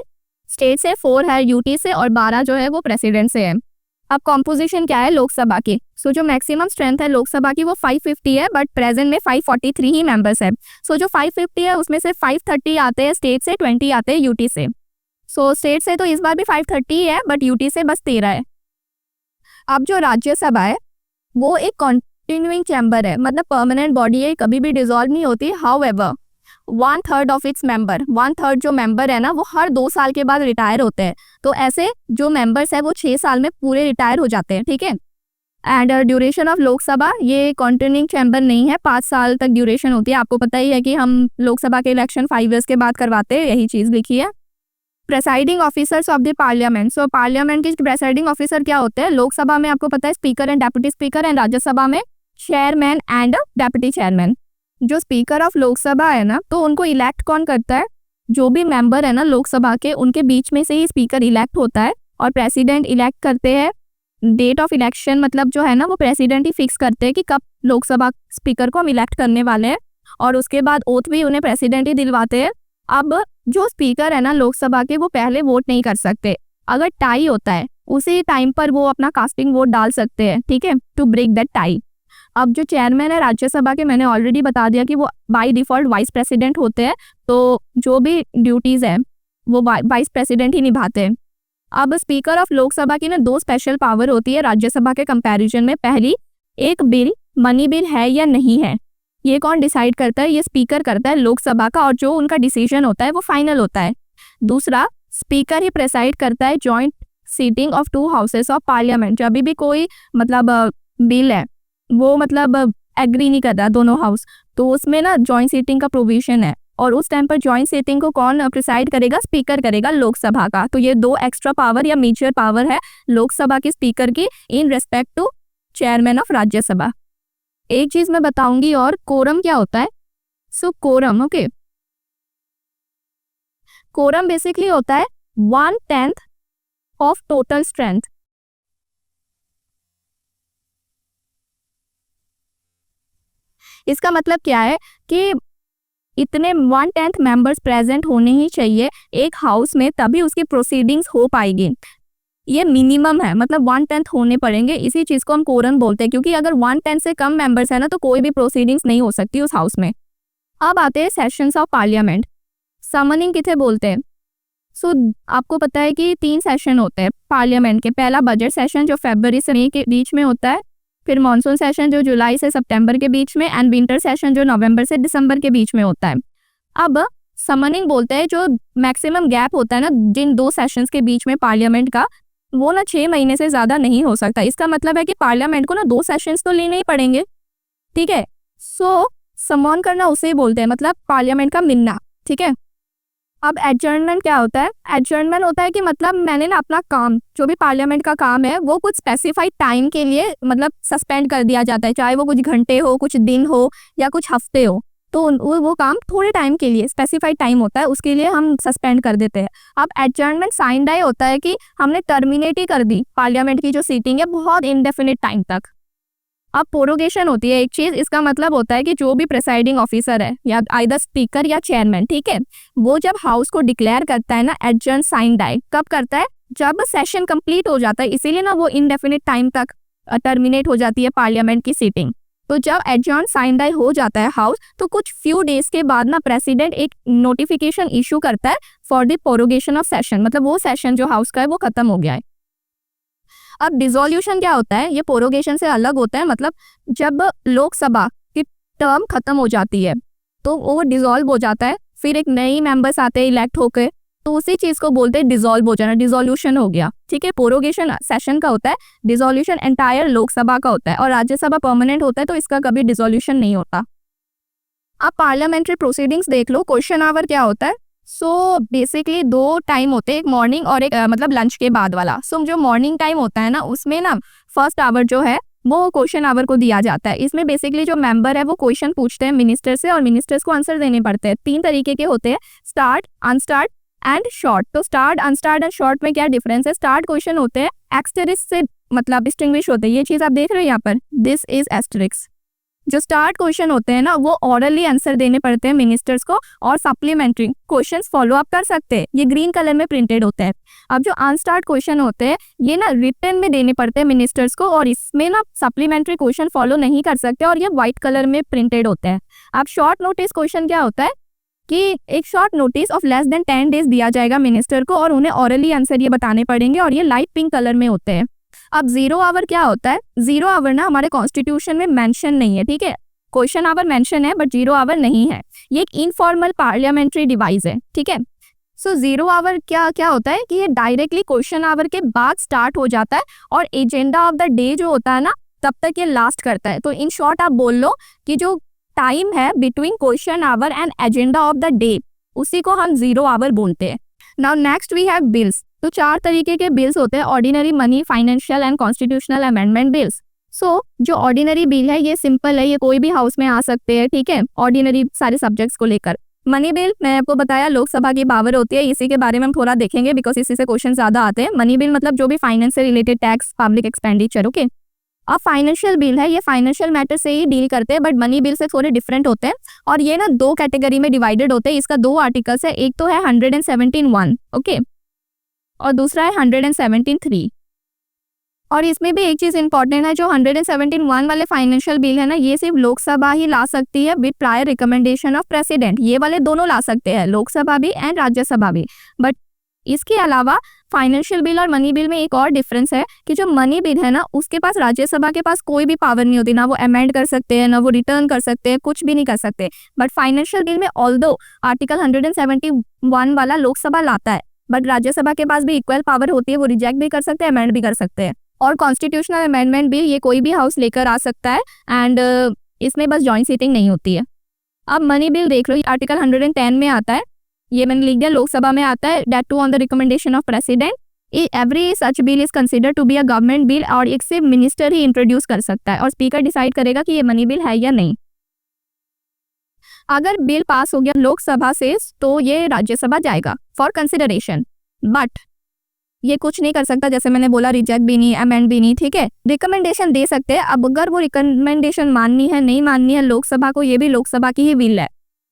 स्टेट से, 4 है यूटी से और 12 जो है वो प्रेसिडेंट से है। अब कॉम्पोजिशन क्या है लोकसभा की? सो जो मैक्सिमम स्ट्रेंथ है लोकसभा की वो 550 है, बट प्रेजेंट में 543 ही मेंबर्स है। सो जो 550 है उसमें से 530 आते हैं स्टेट से, 20 आते हैं यूटी से। सो स्टेट से तो इस बार भी 530 है, बट यूटी से बस 13 है। अब जो राज्यसभा है वो एक कॉन्टिन्यूइंग चैम्बर है, मतलब परमानेंट बॉडी है, कभी भी डिसॉल्व नहीं होती। हाउएवर 1/3 ऑफ इट्स मेंबर, 1/3 जो मेंबर है ना वो हर 2 साल के बाद रिटायर होते हैं। तो ऐसे जो मेंबर्स है वो 6 साल में पूरे रिटायर हो जाते हैं, ठीक है। एंड ड्यूरेशन ऑफ लोकसभा, ये कॉन्टिन्यूइंग चैम्बर नहीं है, 5 साल तक ड्यूरेशन होती है। आपको पता ही है कि हम लोकसभा के इलेक्शन 5 ईयर्स के बाद करवाते हैं, यही चीज़ लिखी है। Presiding officers of the parliament, so parliament के प्रेसाइडिंग ऑफिसर क्या होते हैं? लोकसभा में आपको पता है speaker and deputy speaker, and Rajya Sabha में चेयरमैन एंड डेप्यूटी चेयरमैन। जो स्पीकर ऑफ लोकसभा है ना, तो उनको इलेक्ट कौन करता है? जो भी मेंबर है ना लोकसभा के, उनके बीच में से ही स्पीकर इलेक्ट होता है। और प्रेसिडेंट इलेक्ट करते हैं। डेट ऑफ इलेक्शन मतलब जो है ना वो प्रेसिडेंट ही फिक्स करते हैं कि कब लोकसभा स्पीकर को हम इलेक्ट करने वाले हैं, और उसके बाद ओथ भी उन्हें प्रेसिडेंट ही दिलवाते हैं। अब जो स्पीकर है ना लोकसभा के, वो पहले वोट नहीं कर सकते। अगर टाई होता है उसी टाइम पर वो अपना कास्टिंग वोट डाल सकते हैं, ठीक है, टू ब्रेक दैट टाई। अब जो चेयरमैन है राज्यसभा के, मैंने ऑलरेडी बता दिया कि वो बाय डिफॉल्ट वाइस प्रेसिडेंट होते हैं, तो जो भी ड्यूटीज है वो वाइस प्रेसिडेंट ही निभाते हैं। अब स्पीकर ऑफ लोकसभा की ना 2 स्पेशल पावर होती है राज्यसभा के कंपैरिजन में। पहली, एक बिल मनी बिल है या नहीं है, ये कौन डिसाइड करता है? ये स्पीकर करता है लोकसभा का, और जो उनका डिसीजन होता है वो फाइनल होता है। दूसरा, स्पीकर ही प्रेसाइड करता है joint sitting of 2 houses of parliament. जब भी कोई मतलब बिल है वो मतलब एग्री नहीं कर रहा दोनों हाउस, तो उसमें ना जॉइंट सीटिंग का प्रोविजन है, और उस टाइम पर जॉइंट सीटिंग को कौन प्रिसाइड करेगा? स्पीकर करेगा लोकसभा का। तो ये 2 एक्स्ट्रा पावर या मेजर पावर है लोकसभा के स्पीकर की in respect to chairman of Rajya Sabha. एक चीज मैं बताऊंगी, और कोरम क्या होता है? So quorum, okay, quorum basically होता है 1/10 ऑफ टोटल स्ट्रेंथ। इसका मतलब क्या है कि इतने 1/10 मेंबर्स प्रेजेंट होने ही चाहिए एक हाउस में, तभी उसकी प्रोसीडिंग्स हो पाएगी। ये मिनिमम है, मतलब 1/10 होने पड़ेंगे। इसी चीज को हम कोरम बोलते हैं, क्योंकि अगर 1/10 से कम मेंबर्स है ना तो कोई भी प्रोसीडिंग्स नहीं हो सकती उस हाउस में। अब आते हैं सेशंस ऑफ पार्लियामेंट। समनिंग किसे बोलते हैं? सो आपको पता है कि 3 सेशन होते हैं पार्लियामेंट के। पहला बजट सेशन जो फरवरी से मई के बीच में होता है, फिर मॉनसून सेशन जो जुलाई से सितंबर के बीच में, एंड विंटर सेशन जो नवंबर से दिसंबर के बीच में होता है। अब समनिंग बोलते हैं जो मैक्सिमम गैप होता है ना जिन 2 सेशंस के बीच में पार्लियामेंट का, वो ना 6 महीने से ज़्यादा नहीं हो सकता। इसका मतलब है कि पार्लियामेंट को ना 2 सेशंस तो लेने ही पड़ेंगे, ठीक है। सो समॉन करना उसे ही बोलते हैं, मतलब पार्लियामेंट का मिलना, ठीक है। अब एडजर्नमेंट क्या होता है? एडजर्नमेंट होता है कि मतलब मैंने ना अपना काम, जो भी पार्लियामेंट का काम है, वो कुछ स्पेसिफाइड टाइम के लिए मतलब सस्पेंड कर दिया जाता है, चाहे वो कुछ घंटे हो, कुछ दिन हो या कुछ हफ्ते हो। तो वो काम थोड़े टाइम के लिए, स्पेसिफाइड टाइम होता है, उसके लिए हम सस्पेंड कर देते हैं। अब एडजर्नमेंट साइन डाई होता है कि हमने टर्मिनेट ही कर दी पार्लियामेंट की जो सीटिंग है बहुत इंडेफिनिट टाइम तक। अब प्रोरोगेशन होती है एक चीज, इसका मतलब होता है कि जो भी प्रेसाइडिंग ऑफिसर है या आइदर स्पीकर या चेयरमैन, ठीक है, वो जब हाउस को डिक्लेयर करता है ना एडजर्न साइन डाई, कब करता है? जब सेशन कंप्लीट हो जाता है। इसीलिए ना वो इनडेफिनिट टाइम तक टर्मिनेट हो जाती है पार्लियामेंट की सीटिंग। तो जब एडजॉर्न साइन डाई हो जाता है हाउस, तो कुछ फ्यू डेज के बाद ना प्रेसिडेंट एक नोटिफिकेशन इशू करता है for the prorogation of session, मतलब वो सेशन जो हाउस का है वो खत्म हो गया है। अब डिसोल्यूशन क्या होता है, ये प्रोरोगेशन से अलग होता है, मतलब जब लोकसभा की टर्म खत्म हो जाती है तो वो डिसॉल्व हो जाता है, फिर एक नई मेंबर्स आते हैं इलेक्ट होकर, तो उसी चीज को बोलते हैं डिसॉल्व हो जाना, डिसोल्यूशन हो गया। ठीक है, प्रोरोगेशन सेशन का होता है, डिसोल्यूशन एंटायर लोकसभा का होता है, और राज्यसभा परमानेंट होता है तो इसका कभी डिसोल्यूशन नहीं होता। आप पार्लियामेंट्री प्रोसीडिंग्स देख लो, क्वेश्चन आवर क्या होता है। सो बेसिकली 2 टाइम होते हैं, एक मॉर्निंग और एक मतलब लंच के बाद वाला। सो जो मॉर्निंग टाइम होता है ना, उसमें ना फर्स्ट आवर जो है वो क्वेश्चन आवर को दिया जाता है। इसमें बेसिकली जो मेंबर है वो क्वेश्चन पूछते हैं मिनिस्टर से, और मिनिस्टर्स को आंसर देने पड़ते हैं। 3 तरीके के होते हैं, स्टार्ट, अनस्टार्ट एंड शॉर्ट। तो स्टार्ट, अनस्टार्ट एंड शॉर्ट में क्या डिफरेंस है? स्टार्ट क्वेश्चन होते हैं एस्टेरिस्क से मतलब डिस्टिंग्विश होते हैं, ये चीज आप देख रहे हो यहाँ पर, दिस इज एस्टेरिस्क। जो स्टार्ट क्वेश्चन होते हैं ना वो ऑरली आंसर देने पड़ते हैं मिनिस्टर्स को, और सप्लीमेंट्री क्वेश्चंस फॉलो अप कर सकते हैं, ये ग्रीन कलर में प्रिंटेड होता है। अब जो अनस्टार्ट क्वेश्चन होते हैं ये ना रिटन में देने पड़ते हैं मिनिस्टर्स को, और इसमें ना सप्लीमेंट्री क्वेश्चन फॉलो नहीं कर सकते, और ये व्हाइट कलर में प्रिंटेड होते हैं। अब शॉर्ट नोटिस क्वेश्चन क्या होता है कि एक short notice of less than 10 days दिया जाएगा मिनिस्टर को, और उन्हें ऑरली आंसर ये बताने पड़ेंगे, और ये लाइट पिंक कलर में होते हैं। अब 0 आवर क्या होता है? 0 आवर ना हमारे कॉन्स्टिट्यूशन में मेंशन नहीं है, ठीक है, क्वेश्चन आवर मेंशन है बट 0 आवर नहीं है, ये एक इनफॉर्मल पार्लियामेंट्री डिवाइस है। ठीक है, सो 0 आवर क्या क्या होता है कि ये डायरेक्टली क्वेश्चन आवर के बाद स्टार्ट हो जाता है, और एजेंडा ऑफ द डे जो होता है ना तब तक ये लास्ट करता है। तो इन शॉर्ट आप बोल लो कि जो टाइम है between question hour and agenda of the day, उसी को हम 0 आवर बोलते हैं। Now next we have bills. तो 4 तरीके के बिल्स होते हैं, ordinary, money, financial and constitutional amendment bills. So जो ऑर्डिनरी बिल है ये सिंपल है, ये कोई भी हाउस में आ सकते हैं। ठीक है, ऑर्डिनरी सारे सब्जेक्ट्स को लेकर। मनी बिल मैं आपको बताया लोकसभा की पावर होती है, इसी के बारे में हम थोड़ा देखेंगे बिकॉज इसी से क्वेश्चन ज्यादा आते हैं। मनी बिल मतलब जो भी फाइनेंस से related tax, public expenditure. Okay, अब फाइनेंशियल बिल है, ये फाइनेंशियल मैटर से ही डील करते हैं बट मनी बिल से थोड़े डिफरेंट होते हैं, और ये ना 2 कैटेगरी में डिवाइडेड होते हैं। इसका 2 आर्टिकल्स है, एक तो है 117(1) ओके, और दूसरा है 117(3). और इसमें भी एक चीज इंपॉर्टेंट है, जो 117(1) वाले फाइनेंशियल बिल है ना, ये सिर्फ लोकसभा ही ला सकती है with prior recommendation of president. ये वाले दोनों ला सकते हैं, लोकसभा भी एंड राज्यसभा भी। बट इसके अलावा फाइनेंशियल बिल और मनी बिल में एक और डिफरेंस है कि जो मनी बिल है ना उसके पास राज्यसभा के पास कोई भी पावर नहीं होती, ना वो अमेंड कर सकते हैं, ना वो रिटर्न कर सकते हैं, कुछ भी नहीं कर सकते। बट फाइनेंशियल बिल में ऑल्दो आर्टिकल 171 वाला लोकसभा लाता है, बट राज्यसभा के पास भी इक्वल पावर होती है, वो रिजेक्ट भी कर सकते हैं, अमेंड भी कर सकते हैं। और कॉन्स्टिट्यूशनल अमेंडमेंट बिल ये कोई भी हाउस लेकर आ सकता है, एंड इसमें बस जॉइंट सीटिंग नहीं होती है। अब मनी बिल देख लो, आर्टिकल 110 में आता है, ये मैंने लिख दिया, लोकसभा में आता है, that too on the recommendation of president. Every such bill is considered to be a government bill, और एक सिर्फ मिनिस्टर ही इंट्रोड्यूस कर सकता है, और स्पीकर डिसाइड करेगा कि ये मनी बिल है या नहीं। अगर बिल पास हो गया लोकसभा से तो ये राज्यसभा जाएगा फॉर कंसिडरेशन, बट ये कुछ नहीं कर सकता, जैसे मैंने बोला रिजेक्ट भी नहीं, अमेंड भी नहीं। ठीक है, रिकमेंडेशन दे सकते हैं। अब अगर वो रिकमेंडेशन माननी है नहीं माननी है लोकसभा को, ये भी लोकसभा की ही बिल है।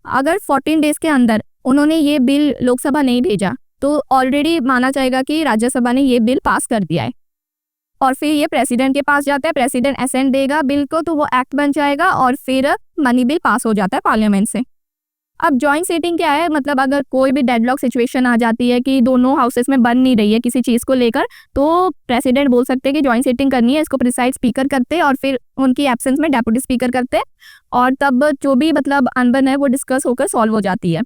अगर 14 डेज के अंदर उन्होंने ये बिल लोकसभा नहीं भेजा तो ऑलरेडी माना जाएगा कि राज्यसभा ने ये बिल पास कर दिया है, और फिर ये प्रेसिडेंट के पास जाता है, प्रेसिडेंट असेंट देगा बिल को तो वो एक्ट बन जाएगा, और फिर मनी बिल पास हो जाता है पार्लियामेंट से। अब जॉइंट सीटिंग क्या है, मतलब अगर कोई भी डेडलॉक सिचुएशन आ जाती है कि दोनों हाउसेस में बन नहीं रही है किसी चीज़ को लेकर, तो प्रेसिडेंट बोल सकते हैं कि जॉइंट सीटिंग करनी है, इसको प्रिसाइड स्पीकर करते हैं, और फिर उनकी एब्सेंस में डेप्यूटी स्पीकर करते हैं, और तब जो भी मतलब अनबन है वो डिस्कस होकर सॉल्व हो जाती है।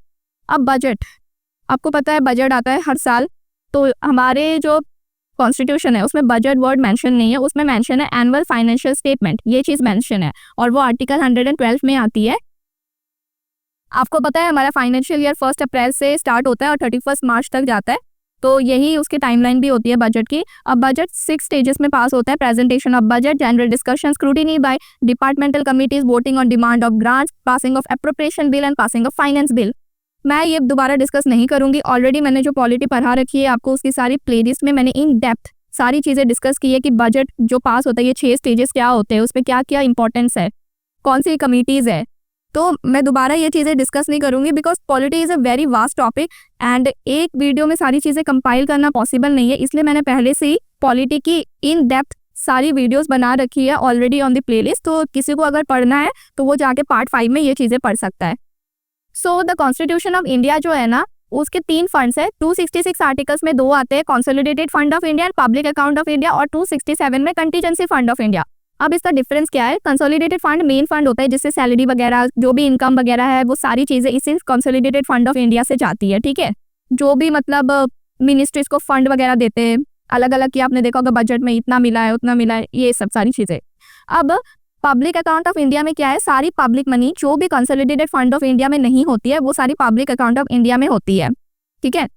अब बजट, आपको पता है बजट आता है हर साल, तो हमारे जो कॉन्स्टिट्यूशन है उसमें बजट वर्ड मेंशन नहीं है, उसमें मेंशन है एनुअल फाइनेंशियल स्टेटमेंट, ये चीज़ मेंशन है, और वो आर्टिकल 112 में आती है। आपको पता है हमारा फाइनेंशियल ईयर 1 अप्रैल से स्टार्ट होता है और 31 मार्च तक जाता है, तो यही उसकी टाइमलाइन भी होती है बजट की। अब बजट 6 स्टेजेस में पास होता है, presentation of budget, general discussion, scrutiny by departmental committees, voting on demand of grants, passing of appropriation bill and passing of finance bill. मैं ये दोबारा डिस्कस नहीं करूंगी, ऑलरेडी मैंने जो पॉलिटी पढ़ा रखी है आपको उसकी सारी प्लेलिस्ट में मैंने इन डेप्थ सारी चीज़ें डिस्कस की है कि बजट जो पास होता है ये 6 स्टेजेस क्या होते हैं, उसमें क्या क्या इंपॉर्टेंस है, कौन सी कमिटीज़ है। तो मैं दोबारा ये चीज़ें डिस्कस नहीं करूंगी because polity is a very vast topic, and एक वीडियो में सारी चीज़ें कंपाइल करना पॉसिबल नहीं है, इसलिए मैंने पहले से ही पॉलिटी की इन डेप्थ सारी वीडियोस बना रखी है ऑलरेडी ऑन द प्लेलिस्ट, तो किसी को अगर पढ़ना है तो वो जाके पार्ट 5 में ये चीज़ें पढ़ सकता है। So the constitution of India जो है ना, उसके 3 फंड्स है। 266 आर्टिकल्स में 2 आते हैं, consolidated fund of India, public account of India, और 267 में कंटीजेंसी फंड ऑफ इंडिया। अब इसका डिफरेंस क्या है? कंसोलिडेटेड फंड मेन फंड होता है जिससे सैलरी वगैरह जो भी इनकम वगैरह है वो सारी चीज़ें इसी कंसोलिडेटेड फंड ऑफ इंडिया से जाती है, ठीक है। जो भी मतलब मिनिस्ट्रीज को फंड वगैरह देते हैं अलग अलग, कि आपने देखा होगा बजट में इतना मिला है उतना मिला है, ये सब सारी चीज़ें। अब पब्लिक अकाउंट ऑफ इंडिया में क्या है? सारी पब्लिक मनी जो भी कंसोलिडेटेड फंड ऑफ इंडिया में नहीं होती है वो सारी पब्लिक अकाउंट ऑफ इंडिया में होती है, ठीक है।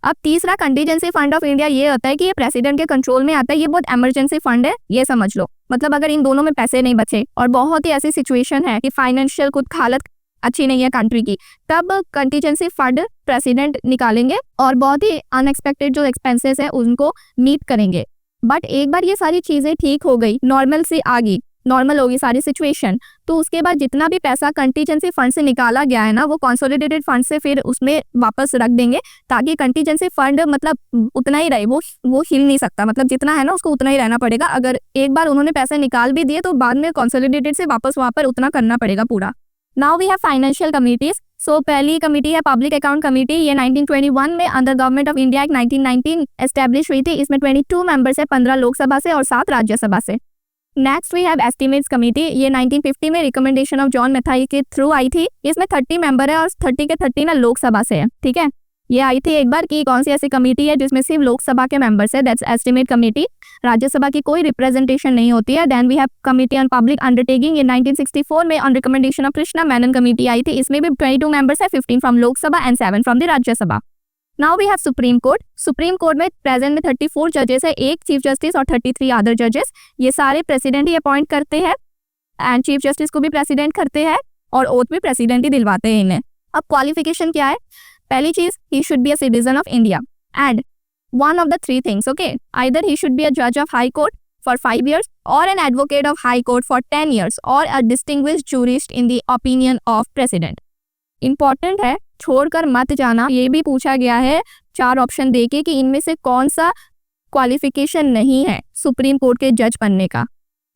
अब तीसरा कंटीजेंसी फंड ऑफ इंडिया ये होता है कि ये प्रेसिडेंट के कंट्रोल में आता है, ये बहुत इमरजेंसी फंड है, ये समझ लो। मतलब अगर इन दोनों में पैसे नहीं बचे और बहुत ही ऐसी सिचुएशन है कि फाइनेंशियल कुछ हालत अच्छी नहीं है कंट्री की, तब कंटीजेंसी फंड प्रेसिडेंट निकालेंगे और बहुत ही अनएक्सपेक्टेड जो एक्सपेंसेस है उनको मीट करेंगे। बट एक बार ये सारी चीज़ें ठीक हो गई, नॉर्मल से आ गई, नॉर्मल होगी सारी सिचुएशन, तो उसके बाद जितना भी पैसा कंटीजेंसी फंड से निकाला गया है ना, वो कंसोलिडेटेड फंड से फिर उसमें वापस रख देंगे, ताकि कंटीजेंसी फंड मतलब उतना ही रहे, वो हिल नहीं सकता, मतलब जितना है ना उसको उतना ही रहना पड़ेगा। अगर एक बार उन्होंने पैसे निकाल भी दिए तो बाद में कंसोलिडेटेड से वापस वहाँ पर उतना करना पड़ेगा पूरा। Now we have financial committees. So पहली कमेटी है पब्लिक अकाउंट कमेटी, ये 1921 में under government of India 1919 establish हुई थी। इसमें 22 मेंबर्स है, 15 लोकसभा से और 7 राज्यसभा से। Next we have estimates committee, ये 1950 में रिकमेंडेशन ऑफ जॉन मैथाई के थ्रू आई थी। इसमें 30 मेंबर है और 30 के 30 ना लोकसभा से है, ठीक है। ये आई थी एक बार कि कौन सी ऐसी कमेटी है जिसमें सिर्फ लोकसभा के मेंबर्स है, दैट्स एस्टिमेट कमेटी। राज्यसभा की कोई रिप्रेजेंटेशन नहीं होती है। Then we have committee on public undertaking, ये 1964 में on recommendation of Krishna Menon committee आई थी। इसमें भी 22 मेंबर्स है, 15 from Lok Sabha and 7 from the Rajya Sabha. Now we have supreme court. Supreme court में प्रेजेंट में 34 जजेस है, एक चीफ जस्टिस और 33 अदर जजेस। ये सारे प्रेसिडेंट ही अपॉइंट करते हैं एंड चीफ जस्टिस को भी प्रेसिडेंट करते हैं और ओथ भी प्रेसिडेंट ही दिलवाते हैं इन्हें। अब क्वालिफिकेशन क्या है? पहली चीज, he should be a citizen of India and one of the 3 things, okay? Either he should be a judge of high court for 5 years or an advocate of high court for 10 years or a distinguished jurist in the opinion of president. Important है, छोड़कर मत जाना। ये भी पूछा गया है 4 ऑप्शन देके कि इनमें से कौन सा क्वालिफिकेशन नहीं है सुप्रीम कोर्ट के जज बनने का।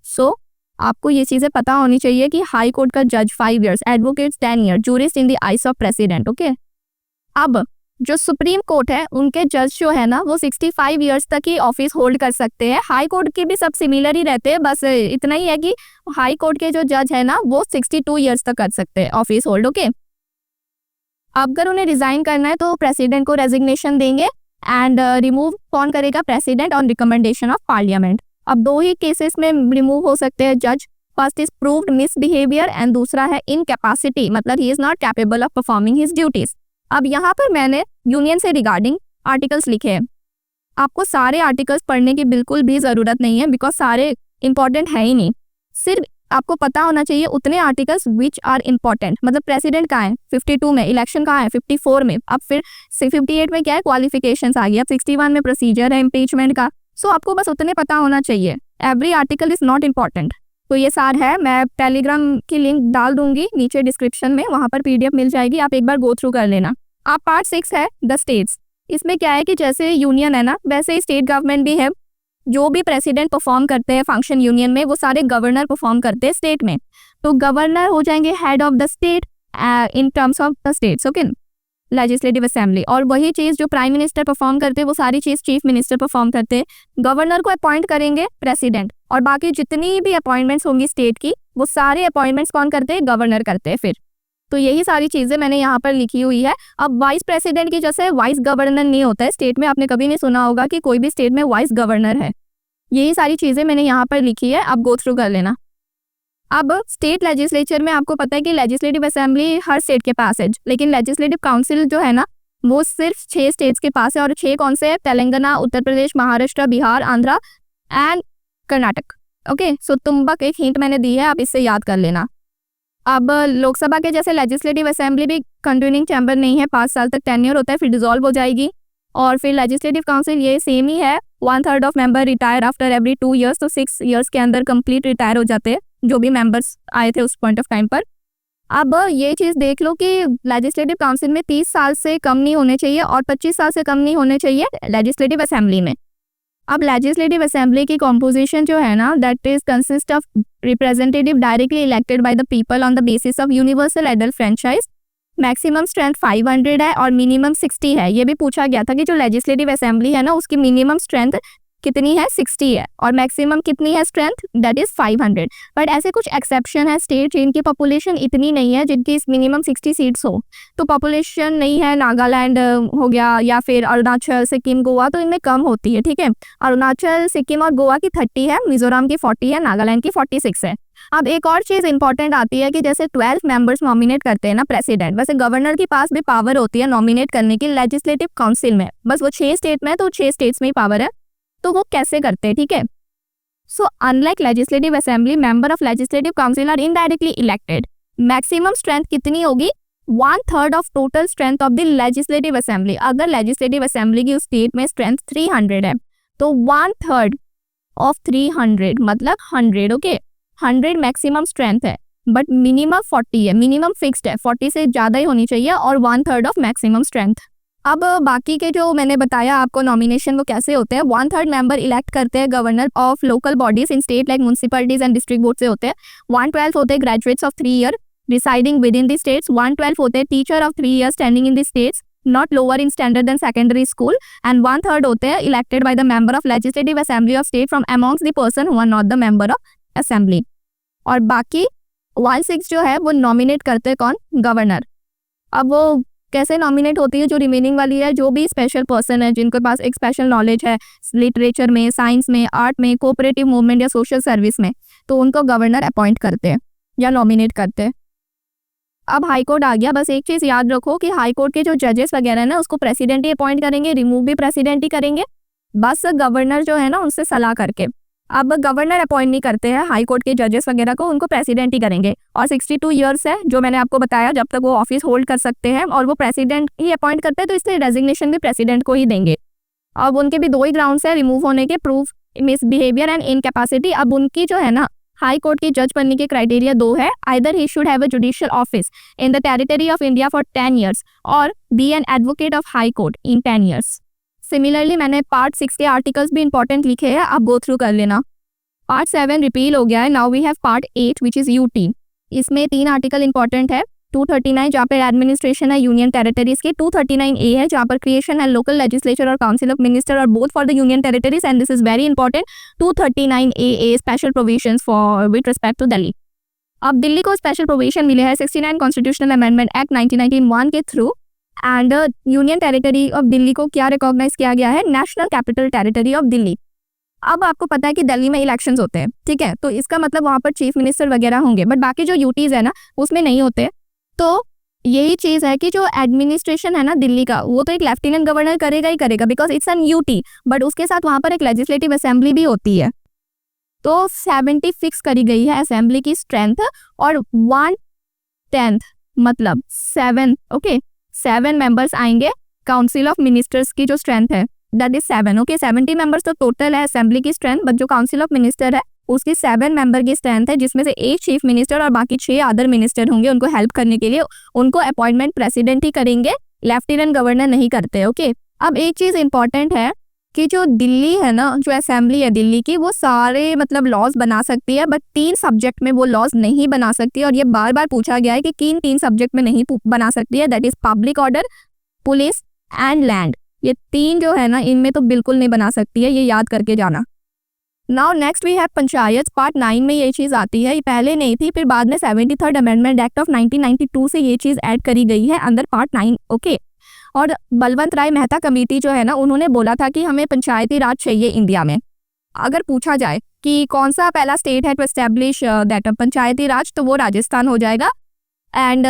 सो आपको ये चीज़ें पता होनी चाहिए कि हाई कोर्ट का जज 5 years, advocate 10 years, jurist in the ice of president, okay. अब जो सुप्रीम कोर्ट है उनके जज जो है ना वो 65 years तक ही ऑफिस होल्ड कर सकते हैं। हाई कोर्ट के भी सब सिमिलर ही रहते हैं, बस इतना ही है कि हाई कोर्ट के जो जज है ना वो 62 years तक कर सकते हैं ऑफिस होल्ड, ओके। अगर उन्हें रिजाइन करना है तो प्रेसिडेंट को रेजिग्नेशन देंगे एंड रिमूव कौन करेगा? President on recommendation of parliament. अब 2 ही केसेस में रिमूव हो सकते हैं जज। First is proved misbehaviour and दूसरा है इनकैपेसिटी, मतलब he is not capable of performing his duties. अब यहाँ पर मैंने यूनियन से रिगार्डिंग आर्टिकल्स लिखे हैं। आपको सारे आर्टिकल्स पढ़ने की बिल्कुल भी ज़रूरत नहीं है, बिकॉज सारे इंपॉर्टेंट है ही नहीं। सिर्फ आपको पता होना चाहिए उतने आर्टिकल्स विच आर इंपॉर्टेंट। मतलब प्रेसिडेंट कहाँ है? 52 में। इलेक्शन कहाँ है? 54 में। अब फिर 58 में क्या है? क्वालिफिकेशंस आ गई। अब 61 में प्रोसीजर है इम्पीचमेंट का। सो आपको बस उतने पता होना चाहिए। Every article is not important. तो ये सार है। मैं टेलीग्राम की लिंक डाल दूंगी नीचे डिस्क्रिप्शन में, वहाँ पर PDF मिल जाएगी, आप एक बार गो थ्रू कर लेना। आप पार्ट 6 है द स्टेट्स। इसमें क्या है कि जैसे यूनियन है ना वैसे ही स्टेट गवर्नमेंट भी है। जो भी प्रेसिडेंट परफॉर्म करते हैं फंक्शन यूनियन में वो सारे गवर्नर परफॉर्म करते हैं स्टेट में। तो गवर्नर हो जाएंगे head of the state in terms of the states, okay, legislative assembly. और वही चीज़ जो प्राइम मिनिस्टर परफॉर्म करते हैं वो सारी चीज़ चीफ मिनिस्टर परफॉर्म करते हैं। गवर्नर को अपॉइंट करेंगे प्रेसिडेंट, और बाकी जितनी भी अपॉइंटमेंट्स होंगी स्टेट की वो सारे अपॉइंटमेंट्स कौन करते हैं? गवर्नर करते हैं फिर। तो यही सारी चीज़ें मैंने यहाँ पर लिखी हुई है। अब वाइस प्रेसिडेंट की जैसे वाइस गवर्नर नहीं होता है स्टेट में, आपने कभी नहीं सुना होगा कि कोई भी स्टेट में वाइस गवर्नर है। यही सारी चीज़ें मैंने यहाँ पर लिखी है, आप गो थ्रू कर लेना। अब स्टेट लेजिस्लेचर में आपको पता है कि लेजिस्लेटिव असेंबली हर स्टेट के पास है, लेकिन लेजिस्लेटिव काउंसिल जो है ना वो सिर्फ 6 स्टेट्स के पास है। और 6 कौन से है? Telangana, Uttar Pradesh, Maharashtra, Bihar, Andhra and Karnataka, okay. सो तुम्बक एक हिंट मैंने दी है, आप इससे याद कर लेना। अब लोकसभा के जैसे लेजिस्लेटिव असेंबली भी कंटिन्यूइंग चैम्बर नहीं है, 5 साल तक टेन्योर होता है, फिर डिसॉल्व हो जाएगी। और फिर लेजिस्लेटिव काउंसिल ये सेम ही है, 1/3 of member retire after every 2 years, तो 6 years के अंदर कंप्लीट रिटायर हो जाते हैं जो भी मेंबर्स आए थे उस पॉइंट ऑफ टाइम पर। अब ये चीज़ देख लो कि लेजिस्लेटिव काउंसिल में 30 साल से कम नहीं होने चाहिए और 25 साल से कम नहीं होने चाहिए लेजिस्लेटिव असेंबली में। अब लेजिस्लेटिव असेंबली की कॉम्पोजिशन जो है ना, that is consist of representative directly elected by the people on the basis of universal adult franchise. Maximum strength 500 है और मिनिमम 60 है। ये भी पूछा गया था कि जो लेजिस्लेटिव असेंबली है ना, उसकी मिनिमम स्ट्रेंथ कितनी है, 60 है, और मैक्सिमम कितनी है स्ट्रेंथ, दैट इज 500। बट ऐसे कुछ एक्सेप्शन है स्टेट जिनकी पॉपुलेशन इतनी नहीं है, जिनकी मिनिमम 60 सीट्स हो। तो पॉपुलेशन नहीं है, नागालैंड हो गया या फिर अरुणाचल, सिक्किम, गोवा, तो इनमें कम होती है। ठीक है, अरुणाचल, सिक्किम और गोवा की 30 है, मिजोरम की 40 है, नागालैंड की 46 है। अब एक और चीज इंपॉर्टेंट आती है कि जैसे 12 मेंबर्स नॉमिनेट करते हैं ना प्रेसिडेंट, वैसे गवर्नर के पास भी पावर होती है नॉमिनेट करने की लेजिस्लेटिव काउंसिल में। बस वो 6 स्टेट में है तो 6 स्टेट्स में ही पावर है। तो वो कैसे करते हैं, ठीक है। So unlike legislative assembly, member of legislative council are indirectly elected. Maximum strength कितनी होगी, 1/3 of total strength of the legislative assembly. अगर लेजिस्लेटिव असेंबली की उस स्टेट में स्ट्रेंथ 300 है तो 1/3 ऑफ 300 मतलब 100। ओके, 100 मैक्सिमम स्ट्रेंथ है, बट मिनिमम 40 है, मिनिमम फिक्स्ड है, 40 से ज़्यादा ही होनी चाहिए, और 1/3 ऑफ मैक्सिमम स्ट्रेंथ। अब बाकी के जो मैंने बताया आपको नॉमिनेशन वो कैसे होते हैं, 1/3 मेंबर इलेक्ट करते हैं governor of local bodies in state like municipalities and district board से होते हैं। 1/12 होते हैं graduates of 3 year residing within the states. 1/12 होते हैं teacher of 3 year standing in the states not lower in standard than secondary school. And 1/3 होते हैं elected by the member of legislative assembly of state from amongst the person who are not the member of assembly. और बाकी 1/6 जो है वो नॉमिनेट करते हैं कौन, गवर्नर। अब वो कैसे नॉमिनेट होती है, जो रिमेनिंग वाली है, जो भी स्पेशल पर्सन है जिनके पास एक स्पेशल नॉलेज है लिटरेचर में, साइंस में, आर्ट में, कोऑपरेटिव मूवमेंट या सोशल सर्विस में, तो उनको गवर्नर अपॉइंट करते हैं या नॉमिनेट करते हैं। अब हाई कोर्ट आ गया। बस एक चीज़ याद रखो कि हाई कोर्ट के जो जजेस वगैरह है ना, उसको प्रेसिडेंट ही अपॉइंट करेंगे, रिमूव भी प्रेसिडेंट ही करेंगे, बस गवर्नर जो है ना उनसे सलाह करके। अब गवर्नर अपॉइंट नहीं करते हैं हाई कोर्ट के जजेस वगैरह को, उनको प्रेसिडेंट ही करेंगे। और 62 ईयर्स है जो मैंने आपको बताया, जब तक वो ऑफिस होल्ड कर सकते हैं, और वो प्रेसिडेंट ही अपॉइंट करते हैं, तो इसलिए रेजिग्नेशन भी प्रेसिडेंट को ही देंगे। अब उनके भी 2 ही ग्राउंड्स है रिमूव होने के, प्रूफ मिसबिहेवियर एंड इनकैपेसिटी। अब उनकी जो है ना हाई कोर्ट की जज बनने के क्राइटेरिया 2 है, either he should have a judicial office in the territory of India for 10 years और be an advocate of high court in 10 years. Similarly मैंने पार्ट 6 के आर्टिकल्स भी इंपॉर्टेंट लिखे हैं, आप गो थ्रू कर लेना। पार्ट 7 रिपील हो गया है, now we have part 8 which is UT. इसमें 3 आर्टिकल इंपॉर्टेंट है। 239 जहाँ पर एडमिनिस्ट्रेशन है यूनियन टेरिटरीज की, 239A है जहाँ पर क्रिएशन है लोकल लेजिस्लेचर और काउंसिल ऑफ मिनिस्टर और both for the union territories, and this is very important. 239AA special provisions for with respect to Delhi. अब दिल्ली को स्पेशल प्रोविजन मिले हैं 69 कॉन्स्टिट्यूशनल अमेंडमेंट एक्ट 1991 के through, and union territory of Delhi को क्या रिकॉग्नाइज किया गया है, national capital territory of Delhi. अब आपको पता है कि दिल्ली में इलेक्शंस होते हैं, ठीक है, तो इसका मतलब वहाँ पर चीफ मिनिस्टर वगैरह होंगे, बट बाकी जो यूटीज है ना उसमें नहीं होते। तो यही चीज़ है कि जो एडमिनिस्ट्रेशन है ना दिल्ली का, वो तो एक लेफ्टिनेंट गवर्नर करेगा ही करेगा, because it's an UT, but उसके साथ वहाँ पर एक लेजिस्लेटिव असेंबली भी होती है। तो 70 फिक्स करी गई है असेंबली की स्ट्रेंथ, और 1/10 मतलब 7, ओके, 7 मेंबर्स आएंगे। काउंसिल ऑफ मिनिस्टर्स की जो स्ट्रेंथ है दैट इज 7, ओके। 70 मेंबर्स तो टोटल है असेंबली की स्ट्रेंथ, बट जो काउंसिल ऑफ मिनिस्टर है उसकी 7 मेंबर की स्ट्रेंथ है, जिसमें से एक चीफ मिनिस्टर और बाकी 6 अदर मिनिस्टर होंगे उनको हेल्प करने के लिए। उनको अपॉइंटमेंट प्रेसिडेंट ही करेंगे, लेफ्टिनेंट गवर्नर नहीं करते, ओके। अब एक चीज़ इंपॉर्टेंट है कि जो दिल्ली है ना, जो असेंबली है दिल्ली की, वो सारे मतलब लॉज बना सकती है, बट 3 सब्जेक्ट में वो लॉज नहीं बना सकती, और ये बार बार पूछा गया है कि किन 3 सब्जेक्ट में नहीं बना सकती है, that is public order, police and land. ये 3 जो है ना इनमें तो बिल्कुल नहीं बना सकती है, ये याद करके जाना। Now next we have panchayat. Part 9 में ये चीज़ आती है, ये पहले नहीं थी, फिर बाद में 73rd अमेंडमेंट एक्ट ऑफ 1992 से ये चीज़ ऐड करी गई है अंदर पार्ट 9, ओके। और बलवंत राय मेहता कमेटी जो है ना, उन्होंने बोला था कि हमें पंचायती राज चाहिए इंडिया में। अगर पूछा जाए कि कौन सा पहला स्टेट है टू एस्टेब्लिश दैट पंचायती राज, तो वो राजस्थान हो जाएगा। एंड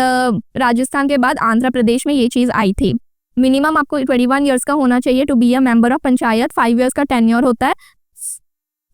राजस्थान के बाद आंध्र प्रदेश में ये चीज़ आई थी। मिनिमम आपको 21 ईयर्स का होना चाहिए to be a member of panchayat, 5 years का टेन्योर होता है,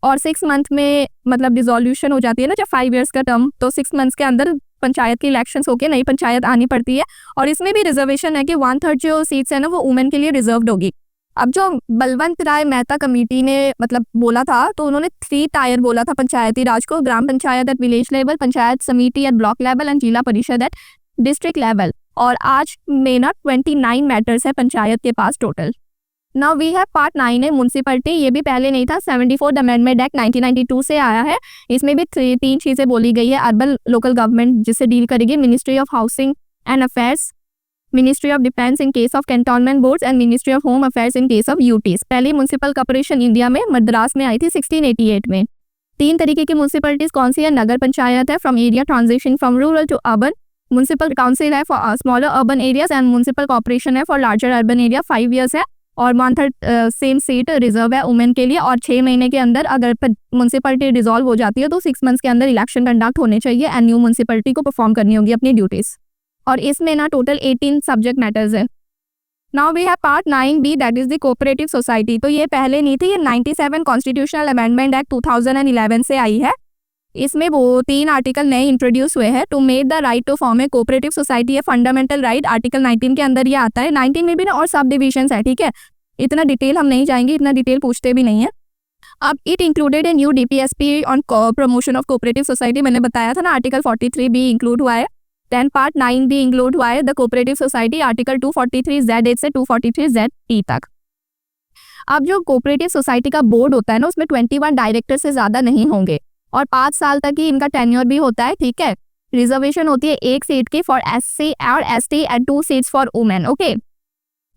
और 6 मंथ में मतलब डिसोल्यूशन हो जाती है ना जब 5 ईयर्स का टर्म, तो 6 मंथ्स के अंदर पंचायत की इलेक्शंस होके नई पंचायत आनी पड़ती है। और इसमें भी रिजर्वेशन है कि 1/3 जो सीट्स है ना वो वुमेन के लिए रिजर्व्ड होगी। अब जो बलवंत राय मेहता कमेटी ने मतलब बोला था, तो उन्होंने 3 टायर बोला था पंचायती राज को, Gram Panchayat at village level, Panchayat Samiti at block level and जिला परिषद एट डिस्ट्रिक्ट लेवल। और आज में ना 29 मैटर्स है पंचायत के पास total. Now we have part 9 है म्युनिसिपैलिटी। ये भी पहले नहीं था, 74th अमेंडमेंट एक्ट 1992 से आया है। इसमें भी तीन चीज़ें बोली गई है। अर्बन लोकल गवर्नमेंट जिससे डील करेगी, ministry of housing and affairs, ministry of defence in case of cantonment boards and ministry of home affairs in case of UTs. पहली म्युनिसिपल कॉर्पोरेशन इंडिया में मद्रास में आई थी 1688 में। तीन तरीके की म्युनिसिपैलिटीज कौन सी है? नगर पंचायत है from area transition from rural to urban, municipal council है for smaller urban areas and municipal corporation है for larger urban area. 5 years है और 1/3 सेम सीट रिजर्व है वुमेन के लिए। और 6 महीने के अंदर अगर म्युनिसिपैलिटी डिसॉल्व हो जाती है तो 6 months के अंदर इलेक्शन कंडक्ट होने चाहिए एंड न्यू म्युनिसिपैलिटी को परफॉर्म करनी होगी अपनी ड्यूटीज। और इसमें ना टोटल 18 सब्जेक्ट मैटर्स है। Now we have part 9B that is the cooperative society. तो ये पहले नहीं थी, ये 97 कॉन्स्टिट्यूशनल अमेंडमेंट एक्ट 2011 से आई है। इसमें वो 3 आर्टिकल नए इंट्रोड्यूस हुए हैं। To make the right to form a cooperative society है फंडामेंटल राइट, आर्टिकल 19 के अंदर ये आता है। 19 में भी ना और सब डिविजन्स है, ठीक है, इतना डिटेल हम नहीं जाएंगे, इतना डिटेल पूछते भी नहीं है। अब it included a new DPSP on promotion of cooperative society, मैंने बताया था ना, आर्टिकल 43 भी इंक्लूड हुआ है। देन पार्ट 9 भी इंक्लूड हुआ है the cooperative society, article 243Z से 243ZE तक। अब जो कोऑपरेटिव सोसाइटी का बोर्ड होता है ना, उसमें 21 डायरेक्टर से ज्यादा नहीं होंगे और 5 साल तक ही इनका टेन्योर भी होता है, ठीक है। रिजर्वेशन होती है 1 सीट की फॉर SC और ST and 2 seats for women, okay.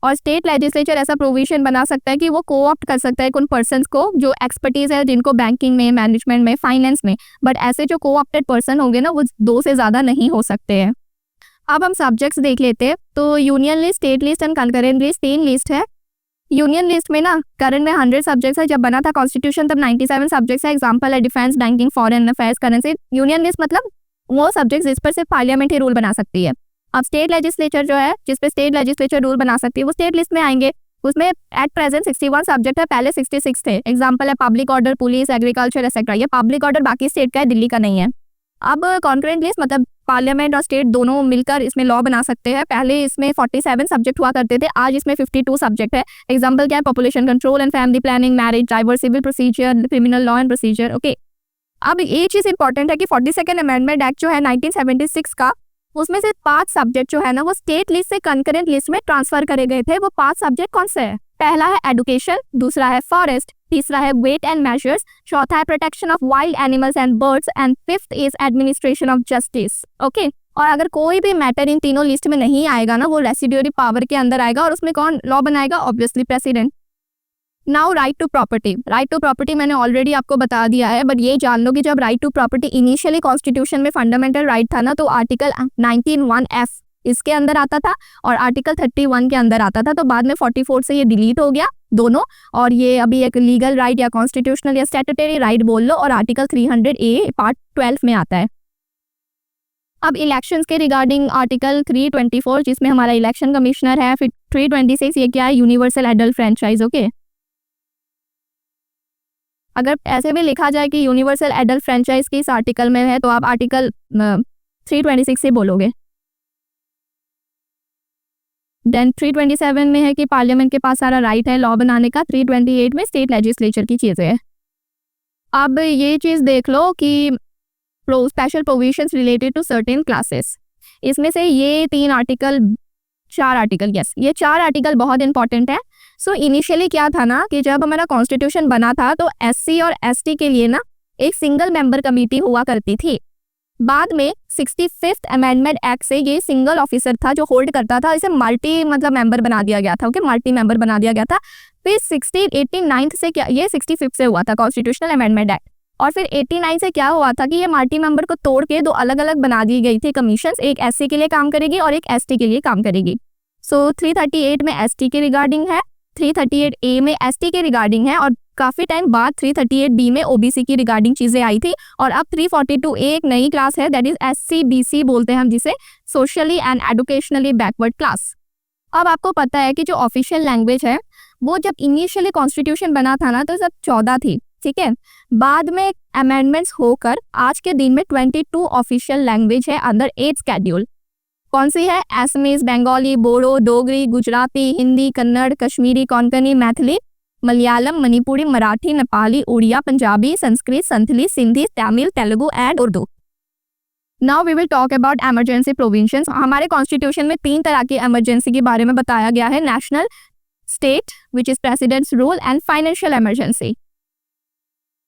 और स्टेट लेजिस्लेचर ऐसा प्रोविजन बना सकता है कि वो कोऑप्ट कर सकता है उन पर्सन्स को जो एक्सपर्टीज है जिनको बैंकिंग में, मैनेजमेंट में, फाइनेंस में, बट ऐसे जो कोऑप्टेड पर्सन होंगे ना वो 2 से ज़्यादा नहीं हो सकते हैं। अब हम सब्जेक्ट्स देख लेते हैं। तो union list, state list and concurrent list, 3 list है। यूनियन लिस्ट में ना करंट में 100 सब्जेक्ट्स है, जब बना था कॉन्स्टिट्यूशन तब 97 सब्जेक्ट्स है। एग्जाम्पल है defence, banking, foreign affairs, currency. Union list मतलब वो सब्जेक्ट्स जिस पर सिर्फ पार्लियामेंट ही रूल बना सकती है। अब स्टेट लेजिस्लेचर जो है जिस पे स्टेट लेजिस्लेचर रूल बना सकती है वो स्टेट लिस्ट में आएंगे। उसमें एट प्रेजेंट 61 सब्जेक्ट है, पहले 66 थे। एग्जांपल है public order, police, agriculture etcetera. ये पब्लिक ऑर्डर बाकी स्टेट का है, दिल्ली का नहीं है। अब कॉन्करेंट लिस्ट मतलब पार्लियामेंट और स्टेट दोनों मिलकर इसमें लॉ बना सकते हैं। पहले इसमें 47 सब्जेक्ट हुआ करते थे, आज इसमें 52 सब्जेक्ट है। एग्जाम्पल क्या है? Population control and family planning, marriage, divorce, civil procedure, criminal law and procedure, okay. अब ये चीज इंपॉर्टेंट है कि 42nd अमेंडमेंट एक्ट जो है 1976 का, उसमें से 5 सब्जेक्ट जो है ना वो स्टेट लिस्ट से कंकरेंट लिस्ट में ट्रांसफर करे गए थे। वो 5 सब्जेक्ट कौन से हैं? पहला है एडुकेशन, दूसरा है फॉरेस्ट, तीसरा है वेट एंड मेजर्स, चौथा है protection of wild animals and birds and 5th is administration of justice, okay. और अगर कोई भी मैटर इन तीनों लिस्ट में नहीं आएगा ना वो रेसिड्यूरी पावर के अंदर आएगा और उसमें कौन लॉ बनाएगा? Obviously president. Now right to property. Right to property मैंने ऑलरेडी आपको बता दिया है, बट ये जान लो कि जब right to property initially constitution में फंडामेंटल राइट था ना तो आर्टिकल 19(1)(f इसके अंदर आता था और आर्टिकल 31 के अंदर आता था। तो बाद में 44 से ये डिलीट हो गया दोनों, और ये अभी एक लीगल राइट या कॉन्स्टिट्यूशनल या स्टैट्यूटरी राइट बोल लो, और आर्टिकल 300A पार्ट 12 में आता है। अब इलेक्शंस के रिगार्डिंग आर्टिकल 324 जिसमें हमारा इलेक्शन कमिश्नर है। फिर 326 ये क्या है? Universal adult franchise, okay. अगर ऐसे भी लिखा जाए कि यूनिवर्सल एडल्ट फ्रेंचाइज की इस आर्टिकल में है तो आप आर्टिकल 326 से बोलोगे। देन 327 में है कि पार्लियामेंट के पास सारा राइट है लॉ बनाने का। 328 में स्टेट लेजिस्लेचर की चीज़ें है। अब ये चीज़ देख लो कि special provisions related to certain classes, इसमें से ये 4 आर्टिकल, यस, ये 4 आर्टिकल बहुत इंपॉर्टेंट है। सो इनिशियली क्या था ना कि जब हमारा कॉन्स्टिट्यूशन बना था तो SC और ST के लिए ना एक सिंगल मेंबर कमेटी हुआ करती थी। बाद में 65th अमेंडमेंट एक्ट से ये सिंगल ऑफिसर था जो होल्ड करता था, इसे मल्टी मतलब मेंबर बना दिया गया था, ओके, मल्टी मेंबर बना दिया गया था। फिर 89 से क्या, ये 65 से हुआ था कॉन्स्टिट्यूशनल अमेंडमेंट एक्ट, और फिर 89 से क्या हुआ था कि ये मल्टी मेंबर को तोड़ के 2 अलग अलग बना दी गई थी कमीशंस, एक SC के लिए काम करेगी और एक ST के लिए काम करेगी। सो 338 में ST के रिगार्डिंग है, 338A में ST के रिगार्डिंग है, और काफ़ी टाइम बाद 338B में OBC की रिगार्डिंग चीज़ें आई थी। और अब 342A एक नई क्लास है, दैट इज SC-BC बोलते हैं हम जिसे, सोशली एंड एडुकेशनली बैकवर्ड क्लास। अब आपको पता है कि जो ऑफिशियल लैंग्वेज है वो जब इनिशियली कॉन्स्टिट्यूशन बना था ना तो सब 14 थी, ठीक है। बाद में अमेंडमेंट्स होकर आज के दिन में 22 ऑफिशियल लैंग्वेज है अंदर 8 शेड्यूल। कौन सी है? Assamese, Bengali, Bodo, Dogri, Gujarati, Hindi, Kannada, Kashmiri, Konkani, Maithili, Malayalam, Manipuri, Marathi, Nepali, Oriya, Punjabi, Sanskrit, Santhali, Sindhi, Tamil, Telugu and Urdu. Now we will talk about emergency provisions. हमारे कॉन्स्टिट्यूशन में 3 तरह की इमरजेंसी के बारे में बताया गया है, national, state which is presidents rule and financial emergency.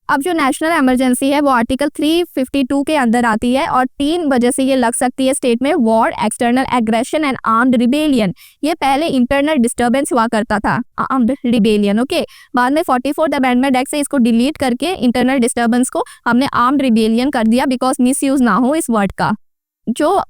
अब जो नेशनल इमरजेंसी है वो आर्टिकल 352 के अंदर आती है और 3 वजह से ये लग सकती है स्टेट में, war, external aggression and armed rebellion. ये पहले इंटरनल डिस्टर्बेंस हुआ करता था, आर्म्ड रिबेलियन, ओके। बाद में 44th अमेंडमेंट एक्ट से इसको डिलीट करके इंटरनल डिस्टर्बेंस को हमने आर्म्ड रिबेलियन कर दिया, बिकॉज मिसयूज ना हो इस वर्ड का। जो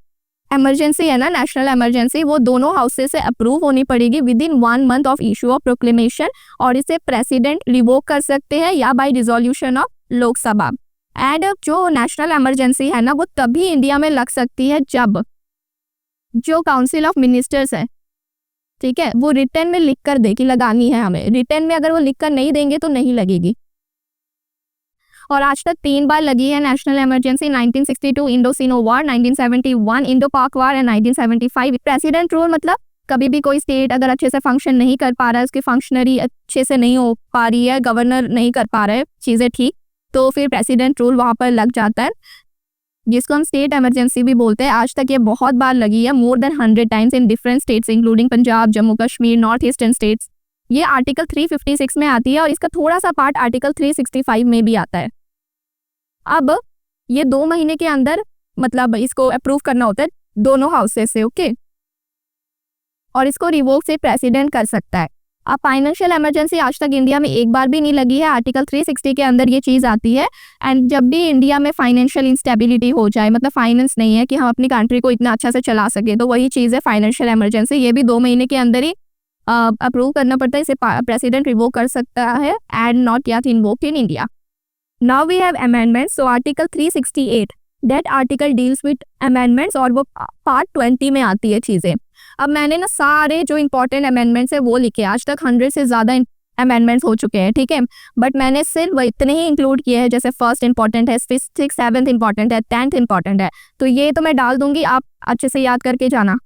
इमरजेंसी है ना, नेशनल इमरजेंसी, वो दोनों हाउसेस से अप्रूव होनी पड़ेगी with in 1 month of issue of proclamation, और इसे प्रेसिडेंट रिवोक कर सकते हैं या by resolution of Lok Sabha. And जो नेशनल इमरजेंसी है ना, वो तभी इंडिया में लग सकती है जब जो काउंसिल ऑफ मिनिस्टर्स है, ठीक है, वो रिटर्न में लिख कर दे कि लगानी है हमें। रिटर्न में अगर वो लिख कर नहीं देंगे तो नहीं लगेगी। और आज तक 3 बार लगी है नेशनल इमरजेंसी, 1962 इंडो-सिनो वॉर, 1971 इंडो पाक वॉर एंड 1975 प्रेसिडेंट रूल। मतलब कभी भी कोई स्टेट अगर अच्छे से फंक्शन नहीं कर पा रहा है, उसकी फंक्शनरी अच्छे से नहीं हो पा रही है, गवर्नर नहीं कर पा रहे हैं चीज़ें ठीक, तो फिर प्रेसिडेंट रूल वहाँ पर लग जाता है, जिसको हम स्टेट इमरजेंसी भी बोलते हैं। आज तक ये बहुत बार लगी है, more than 100 times in different states including Punjab, Jammu Kashmir, north eastern states. ये आर्टिकल 356 में आती है और इसका थोड़ा सा पार्ट आर्टिकल 365 में भी आता है। अब ये 2 महीने के अंदर मतलब इसको अप्रूव करना होता है दोनों हाउसेस से, ओके। और इसको रिवोक से प्रेसिडेंट कर सकता है। अब फाइनेंशियल इमरजेंसी आज तक इंडिया में एक बार भी नहीं लगी है, आर्टिकल 360 के अंदर ये चीज़ आती है। एंड जब भी इंडिया में फाइनेंशियल इंस्टेबिलिटी हो जाए, मतलब फाइनेंस नहीं है कि हम अपनी कंट्री को इतना अच्छा से चला सके, तो वही चीज़ है फाइनेंशियल इमरजेंसी। ये भी 2 महीने के अंदर ही अप्रूव करना पड़ता है, इसे प्रेसिडेंट रिवोक कर सकता है and not yet invoked in India. Now we have amendments. So Article 368, that article deals with amendments और वो पार्ट 20 में आती है चीज़ें। अब मैंने ना सारे जो इंपॉर्टेंट अमेंडमेंट्स है वो लिखे, आज तक 100 से ज़्यादा अमेंडमेंट्स हो चुके हैं, ठीक है, बट मैंने सिर्फ इतने ही इंक्लूड किए हैं, जैसे फर्स्ट इंपॉर्टेंट है, 5th 6th 7th इंपॉर्टेंट है, 10th इंपॉर्टेंट है, तो ये तो मैं डाल दूंगी, आप अच्छे से याद करके जाना।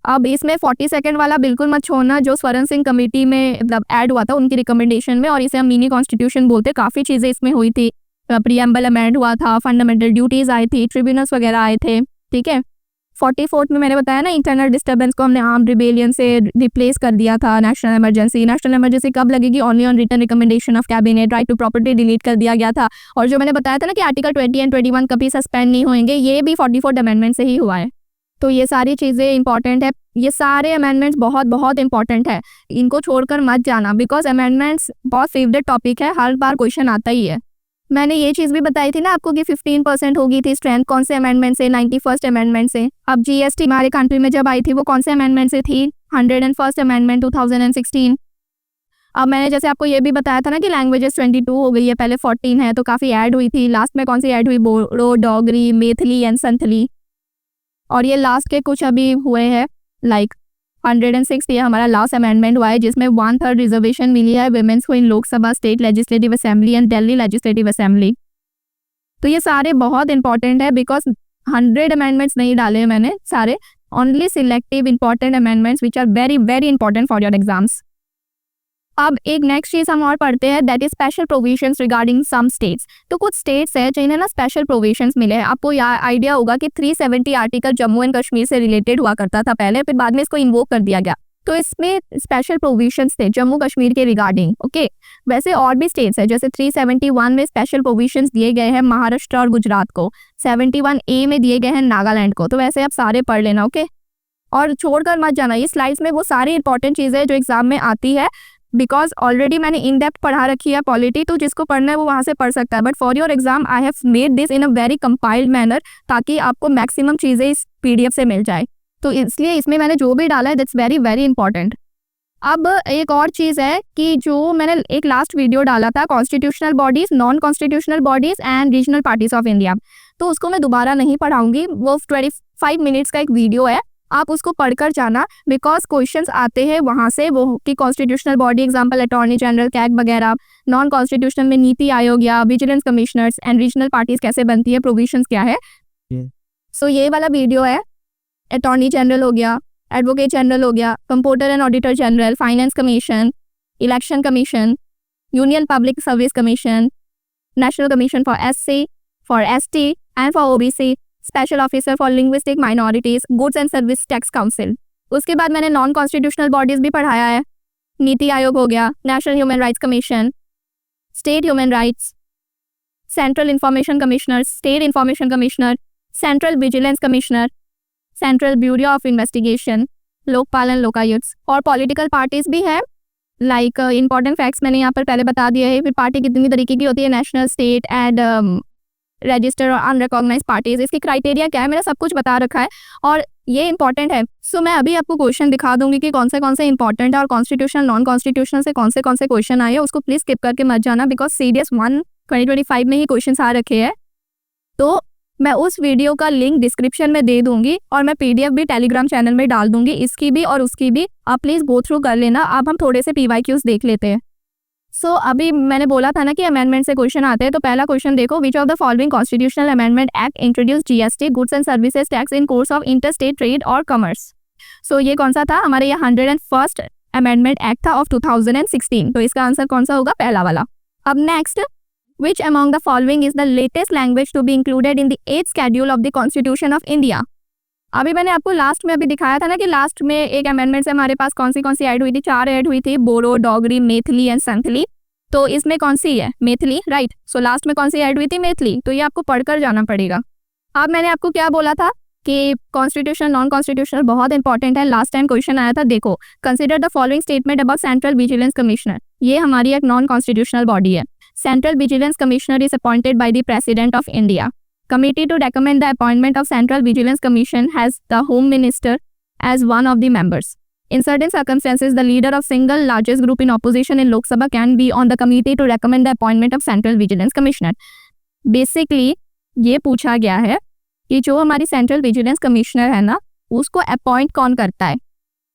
अब इसमें 42nd वाला बिल्कुल मत छोड़ना, जो स्वर्ण सिंह कमेटी में मतलब ऐड हुआ था उनकी रिकमेंडेशन में, और इसे हम मिनी कॉन्स्टिट्यूशन बोलते हैं। काफ़ी चीज़ें इसमें हुई थी, प्रीएम्बल अमेंड हुआ था, फंडामेंटल ड्यूटीज आई थी, ट्रिब्यूनल्स वगैरह आए थे, ठीक है। 44th में मैंने बताया ना, इंटरनल डिस्टर्बेंस को हमने आर्म्ड रिबेलियन से रिप्लेस कर दिया था। नेशनल इमरजेंसी, नेशनल इमरजेंसी कब लगेगी? Only on written recommendation of cabinet. Right to property delete कर दिया गया था। और जो मैंने बताया था ना कि आर्टिकल 20 एंड 21 कभी सस्पेंड नहीं होंगे, ये भी 44th अमेंडमेंट से ही हुआ है। तो ये सारी चीज़ें इंपॉर्टेंट है, ये सारे अमेंडमेंट्स बहुत बहुत इंपॉर्टेंट है, इनको छोड़कर मत जाना, बिकॉज अमेंडमेंट्स बहुत फेवरेट टॉपिक है, हर बार क्वेश्चन आता ही है। मैंने ये चीज़ भी बताई थी ना आपको कि 15% होगी थी स्ट्रेंथ, कौन से अमेंडमेंट से? 91st अमेंडमेंट से। अब जीएसटी हमारे कंट्री में जब आई थी वो कौन से अमेंडमेंट से थी? 101st amendment 2016। अब मैंने जैसे आपको ये भी बताया था ना कि लैंग्वेजेस 22 हो गई है, पहले 14 है, तो काफ़ी ऐड हुई थी। लास्ट में कौन सी ऐड हुई? बोडो, डोगरी, मैथिली एंड संथली। और ये लास्ट के कुछ अभी हुए हैं, लाइक 106 ये हमारा लास्ट अमेंडमेंट हुआ है, जिसमें 1/3 रिजर्वेशन मिली है विमेंस को in Lok Sabha, state legislative assembly and Delhi legislative assembly. तो ये सारे बहुत इंपॉर्टेंट है, बिकॉज 100 अमेंडमेंट्स नहीं डाले मैंने सारे, only selective important amendments which are very very important for your exams. अब एक नेक्स्ट चीज़ हम और पढ़ते हैं, that is special provisions regarding some states. तो कुछ स्टेट्स है जिन्हें ना स्पेशल प्रोविजंस मिले हैं। आपको आइडिया होगा कि 370 आर्टिकल जम्मू एंड कश्मीर से रिलेटेड हुआ करता था पहले, फिर बाद में इसको इन्वोक कर दिया गया। तो इसमें स्पेशल प्रोविजंस थे जम्मू कश्मीर के रिगार्डिंग, ओके। वैसे और भी स्टेट्स है, जैसे 371 में स्पेशल प्रोविजंस दिए गए हैं महाराष्ट्र और गुजरात को, 71A में दिए गए हैं नागालैंड को। तो वैसे आप सारे पढ़ लेना, ओके, और छोड़कर मत जाना। ये स्लाइड्स में वो सारी इंपॉर्टेंट चीज़ें जो एग्जाम में आती है, बिकॉज ऑलरेडी मैंने इन डेप्थ पढ़ा रखी है पॉलिटी, तो जिसको पढ़ना है वो वहाँ से पढ़ सकता है। But for your exam I have made this in a very compiled manner, ताकि आपको मैक्सिमम चीज़ें इस PDF से मिल जाए। तो इसलिए इसमें मैंने जो भी डाला है दैट्स वेरी वेरी इंपॉर्टेंट। अब एक और चीज़ है कि जो मैंने एक लास्ट वीडियो डाला था, constitutional bodies, non constitutional bodies and regional parties of India, तो उसको मैं दोबारा नहीं पढ़ाऊंगी। वो 25 मिनट्स का एक वीडियो है, आप उसको पढ़कर जाना, बिकॉज क्वेश्चंस आते हैं वहाँ से, वो कि constitutional body example attorney general, CAG वगैरह, नॉन कॉन्स्टिट्यूशनल में नीति आयोग या vigilance commissioners, and regional parties कैसे बनती है, प्रोविजंस क्या है। सो ये वाला वीडियो है, अटॉर्नी जनरल हो गया, एडवोकेट जनरल हो गया, comptroller and auditor general, finance commission, election commission, union public service commission, national commission for SC, for ST and for OBC, special officer for linguistic minorities, goods and service tax council. उसके बाद मैंने नॉन कॉन्स्टिट्यूशनल बॉडीज भी पढ़ाया है, नीति आयोग हो गया, national human rights commission, state human rights, central information commissioner, state information commissioner, central vigilance commissioner, central bureau of investigation, लोकपालन लोकायुक्त, और पॉलिटिकल पार्टीज भी है। लाइक इंपॉर्टेंट फैक्ट्स मैंने यहाँ पर पहले बता दिया है। फिर पार्टी कितनी तरीके की होती है, नेशनल, स्टेट एंड रजिस्टर और अनरिकॉग्नाइज्ड पार्टीज, इसकी क्राइटेरिया क्या है, मेरा सब कुछ बता रखा है और ये इंपॉर्टेंट है। सो मैं अभी आपको क्वेश्चन दिखा दूंगी कि कौन से इंपॉर्टेंट है और कॉन्स्टिट्यूशनल नॉन कॉन्स्टिट्यूशनल से कौन से क्वेश्चन आए हैं, उसको प्लीज स्किप करके मत जाना, बिकॉज सीडीएस 1 2025 में ही क्वेश्चन आ रखे हैं। तो मैं उस वीडियो का लिंक डिस्क्रिप्शन में दे दूंगी और मैं पीडीएफ भी टेलीग्राम चैनल में डाल दूंगी, इसकी भी और उसकी भी, आप प्लीज गो थ्रू कर लेना। अब हम थोड़े से पीवाईक्यूज देख लेते हैं। सो अभी मैंने बोला था ना कि अमेंडमेंट से क्वेश्चन आते हैं, तो पहला क्वेश्चन देखो, विच of the following constitutional amendment act introduce GST, goods and services tax in course of interstate trade और कॉमर्स। सो ये कौन सा था, हमारे ये 101st अमेंडमेंट एक्ट था ऑफ 2016। तो इसका आंसर कौन सा होगा, पहला वाला। अब next, which among the following is the latest language to be included in the 8th schedule of the Constitution of India? अभी मैंने आपको लास्ट में अभी दिखाया था ना कि लास्ट में एक अमेंडमेंट से हमारे पास कौन सी ऐड हुई थी, 4 ऐड हुई थी, बोडो, डोगरी, मैथिली एंड संथली। तो इसमें कौन सी है, मैथिली, राइट। सो लास्ट में कौन सी ऐड हुई थी, मैथिली। तो ये आपको पढ़कर जाना पड़ेगा। अब मैंने आपको क्या बोला था कि कॉन्स्टिट्यूशनल नॉन कॉन्स्टिट्यूशनल बहुत इंपॉर्टेंट है, लास्ट टाइम क्वेश्चन आया था। देखो, consider the following statement about central vigilance commissioner. ये हमारी एक नॉन कॉन्स्टिट्यूशनल बॉडी है। Central Vigilance Commissioner is appointed by the President of India. Committee to recommend the appointment of Central Vigilance Commission has the Home Minister as one of the members. In certain circumstances, the leader of single largest group in opposition in Lok Sabha can be on the committee to recommend the appointment of Central Vigilance Commissioner. Basically, ये पूछा गया है कि जो हमारी Central Vigilance Commissioner है ना, उसको अपॉइंट कौन करता है।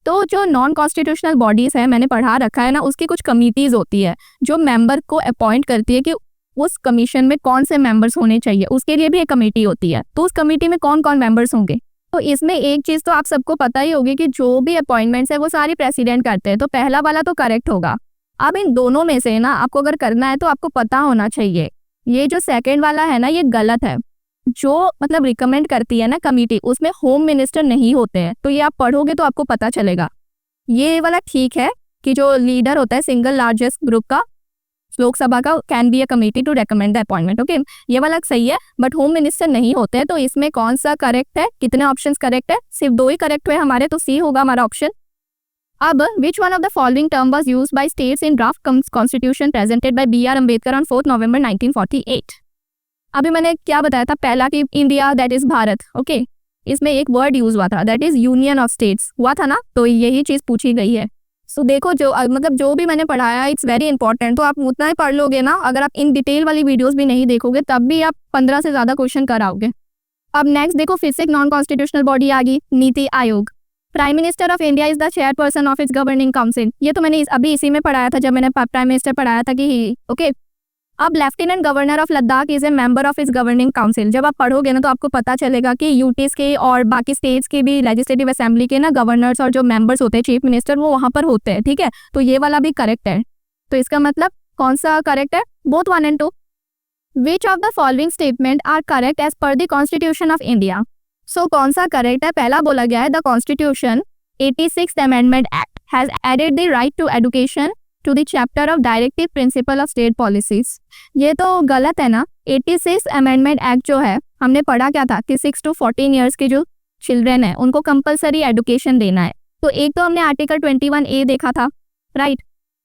तो जो नॉन कॉन्स्टिट्यूशनल बॉडीज है, मैंने पढ़ा रखा है ना, उसकी कुछ कमिटीज होती है जो मेंबर को अपॉइंट करती है कि उस कमीशन में कौन से मेंबर्स होने चाहिए, उसके लिए भी एक कमेटी होती है। तो उस कमेटी में कौन कौन मेंबर्स होंगे। तो इसमें एक चीज तो आप सबको पता ही होगी कि जो भी अपॉइंटमेंट्स है वो सारी प्रेसिडेंट करते हैं। तो पहला वाला तो करेक्ट होगा। अब इन दोनों में से ना आपको अगर करना है तो आपको पता होना चाहिए, ये जो सेकेंड वाला है ना, ये गलत है। जो मतलब रिकमेंड करती है ना कमेटी, उसमें होम मिनिस्टर नहीं होते हैं। तो ये आप पढ़ोगे तो आपको पता चलेगा। ये वाला ठीक है कि जो लीडर होता है सिंगल लार्जेस्ट ग्रुप का लोकसभा का, can be a committee to recommend the appointment, okay, ये वाला सही है। बट होम मिनिस्टर नहीं होते हैं। तो इसमें कौन सा करेक्ट है, कितने ऑप्शंस करेक्ट है, सिर्फ 2 ही करेक्ट हुए हमारे, तो सी होगा हमारा ऑप्शन। अब which one of the following term was used by states in draft constitution presented by B R Ambedkar on 4 November 1948। अभी मैंने क्या बताया था पहला कि India that is Bharat, okay, इसमें एक वर्ड यूज हुआ था, that is union of states हुआ था ना। तो यही चीज पूछी गई है। सो देखो, जो मतलब जो भी मैंने पढ़ाया इट्स वेरी इंपॉर्टेंट। तो आप उतना ही पढ़ लोगे ना, अगर आप इन डिटेल वाली वीडियोस भी नहीं देखोगे तब भी आप 15 से ज्यादा क्वेश्चन कराओगे। अब नेक्स्ट देखो, फिर से एक नॉन कॉन्स्टिट्यूशनल बॉडी आ गई, NITI Aayog. Prime minister of India is the chairperson of its governing council. ये तो मैंने अभी इसी में पढ़ाया था जब मैंने प्राइम मिनिस्टर पढ़ाया था कि ओके। अब lieutenant governor of Ladakh is a member of इस गवर्निंग काउंसिल। जब आप पढ़ोगे ना तो आपको पता चलेगा कि यूटीज के और बाकी स्टेट्स के भी लेजिस्लेटिव असेंबली के ना गवर्नर्स और जो मेंबर्स होते हैं, चीफ मिनिस्टर, वो वहां पर होते हैं, ठीक है। तो ये वाला भी करेक्ट है। तो इसका मतलब कौन सा करेक्ट है, both 1 and 2। Which of the following statement are correct as per the constitution of India. So कौन सा करेक्ट है, पहला बोला गया है the constitution 86th amendment act has added the right to education to the chapter of directive principle of state policies. ये तो गलत है ना। 86th अमेंडमेंट एक्ट जो है, हमने पढ़ा क्या था कि 6 to 14 ईयर्स के जो चिल्ड्रन है उनको कंपलसरी एजुकेशन देना है। तो एक तो हमने आर्टिकल 21A देखा था, राइट।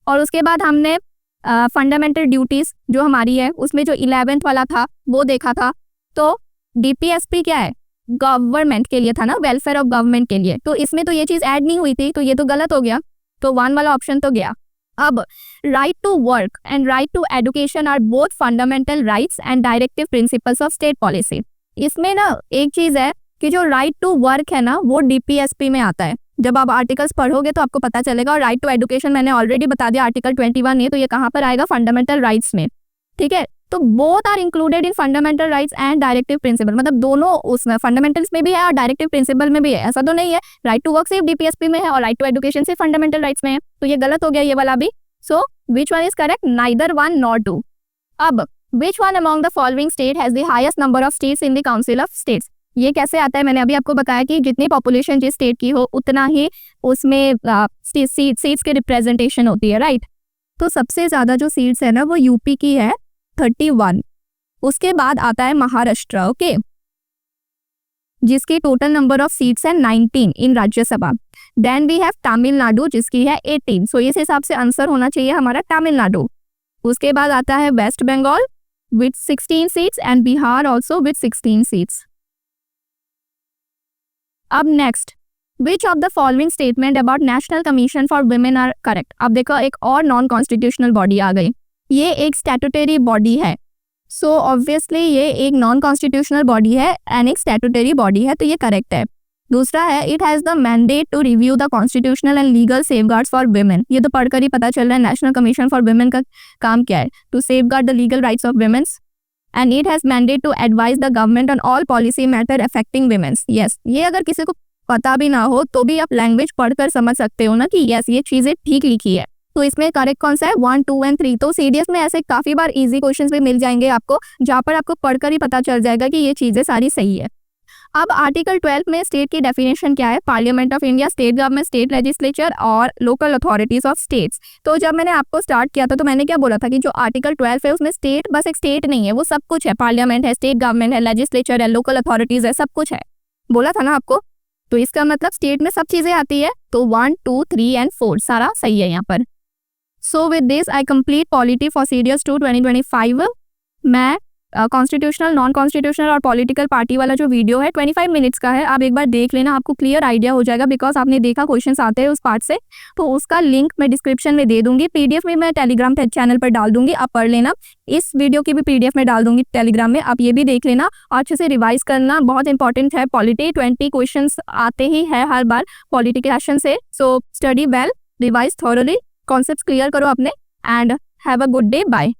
और उसके बाद हमने फंडामेंटल ड्यूटीज जो हमारी है उसमें जो 11th वाला था वो देखा था। तो DPSP क्या है, गवर्नमेंट के लिए था ना, वेलफेयर ऑफ गवर्नमेंट के लिए। तो इसमें तो ये चीज ऐड नहीं हुई थी, तो ये तो गलत हो गया। तो 1 वाला ऑप्शन तो गया। अब right to work and right to education are both fundamental rights and directive principles of state policy. इसमें ना एक चीज है कि जो राइट टू वर्क है ना वो DPSP में आता है। जब आप आर्टिकल्स पढ़ोगे तो आपको पता चलेगा। और राइट टू एजुकेशन मैंने ऑलरेडी बता दिया, आर्टिकल 21A, तो ये कहाँ पर आएगा, फंडामेंटल राइट्स में, ठीक है। तो both are included in fundamental rights and directive principle, मतलब दोनों उसमें फंडामेंटल्स में भी है और डायरेक्टिव प्रिंसिपल में भी है। ऐसा तो नहीं है राइट टू वर्क सिर्फ DPSP में है और राइट टू एजुकेशन सिर्फ फंडामेंटल राइट्स में है। तो ये गलत हो गया ये वाला भी। So which one is correct, neither 1 nor 2। अब which one among the following state has the highest number of states in the council of states. ये कैसे आता है, मैंने अभी आपको बताया कि जितनी पॉपुलेशन जिस स्टेट की हो उतना ही उसमें सीट्स की रिप्रेजेंटेशन होती है, राइट। तो सबसे ज़्यादा जो सीट्स है ना वो यूपी की है 31। उसके बाद आता है महाराष्ट्र, ओके, जिसकी टोटल नंबर ऑफ सीट्स है 19 in Rajya Sabha. Then we have Tamil Nadu जिसकी है 18। सो इस हिसाब से आंसर होना चाहिए हमारा तमिलनाडु। उसके बाद आता है west Bengal with 16 seats and Bihar also with 16 seats. अब next, which of the following statement about national commission for women are correct. अब देखो एक और नॉन कॉन्स्टिट्यूशनल बॉडी आ गई, ये एक स्टैट्यूटरी बॉडी है। सो ऑब्वियसली ये एक नॉन कॉन्स्टिट्यूशनल बॉडी है एंड एक स्टैट्यूटरी बॉडी है, तो ये करेक्ट है। दूसरा है it has the mandate to review the constitutional and legal safeguards for women. ये तो पढ़कर ही पता चल रहा है नेशनल कमीशन फॉर वुमेन का काम क्या है, to safeguard the legal rights of womens and it has mandate to advise the government on all policy matter affecting womens. Yes, ये अगर किसी को पता भी ना हो तो भी आप लैंग्वेज पढ़कर समझ सकते हो ना कि यस ये चीज़ें ठीक लिखी है। तो इसमें करेक्ट कौन सा है, 1, 2 एंड 3। तो सीडीएस में ऐसे काफ़ी बार इजी क्वेश्चंस भी मिल जाएंगे आपको, जहाँ पर आपको पढ़कर ही पता चल जाएगा कि ये चीज़ें सारी सही है। अब आर्टिकल 12 में स्टेट की डेफिनेशन क्या है, parliament of India, state government, state legislature और लोकल अथॉरिटीज ऑफ स्टेट्स। तो जब मैंने आपको स्टार्ट किया था तो मैंने क्या बोला था कि जो आर्टिकल 12 है उसमें स्टेट बस एक स्टेट नहीं है, वो सब कुछ है, पार्लियामेंट है, स्टेट गवर्नमेंट है, लेजिस्लेचर है, लोकल अथॉरिटीज है, सब कुछ है, बोला था ना आपको। तो इसका मतलब स्टेट में सब चीज़ें आती है। तो 1, 2, 3 एंड 4 सारा सही है यहाँ पर। So with this I complete polity for CDS 2 2025। मैं कॉन्स्टिट्यूशनल, नॉन कॉन्स्टिट्यूशनल और पॉलिटिकल पार्टी वाला जो वीडियो है 25 मिनट्स का है, आप एक बार देख लेना, आपको क्लियर आइडिया हो जाएगा, बिकॉज आपने देखा क्वेश्चंस आते हैं उस पार्ट से। तो उसका लिंक मैं डिस्क्रिप्शन में दे दूंगी, पीडीएफ में मैं टेलीग्राम चैनल पर डाल दूंगी, आप पढ़ लेना। इस वीडियो की भी पीडीएफ में डाल दूंगी टेलीग्राम में, आप ये भी देख लेना और अच्छे से रिवाइज करना, बहुत इंपॉर्टेंट है पॉलिटी। 20 क्वेश्चन आते ही है हर बार पॉलिटी के क्वेश्चन से। So study well, revise thoroughly, concept clear करो अपने and have a good day, bye.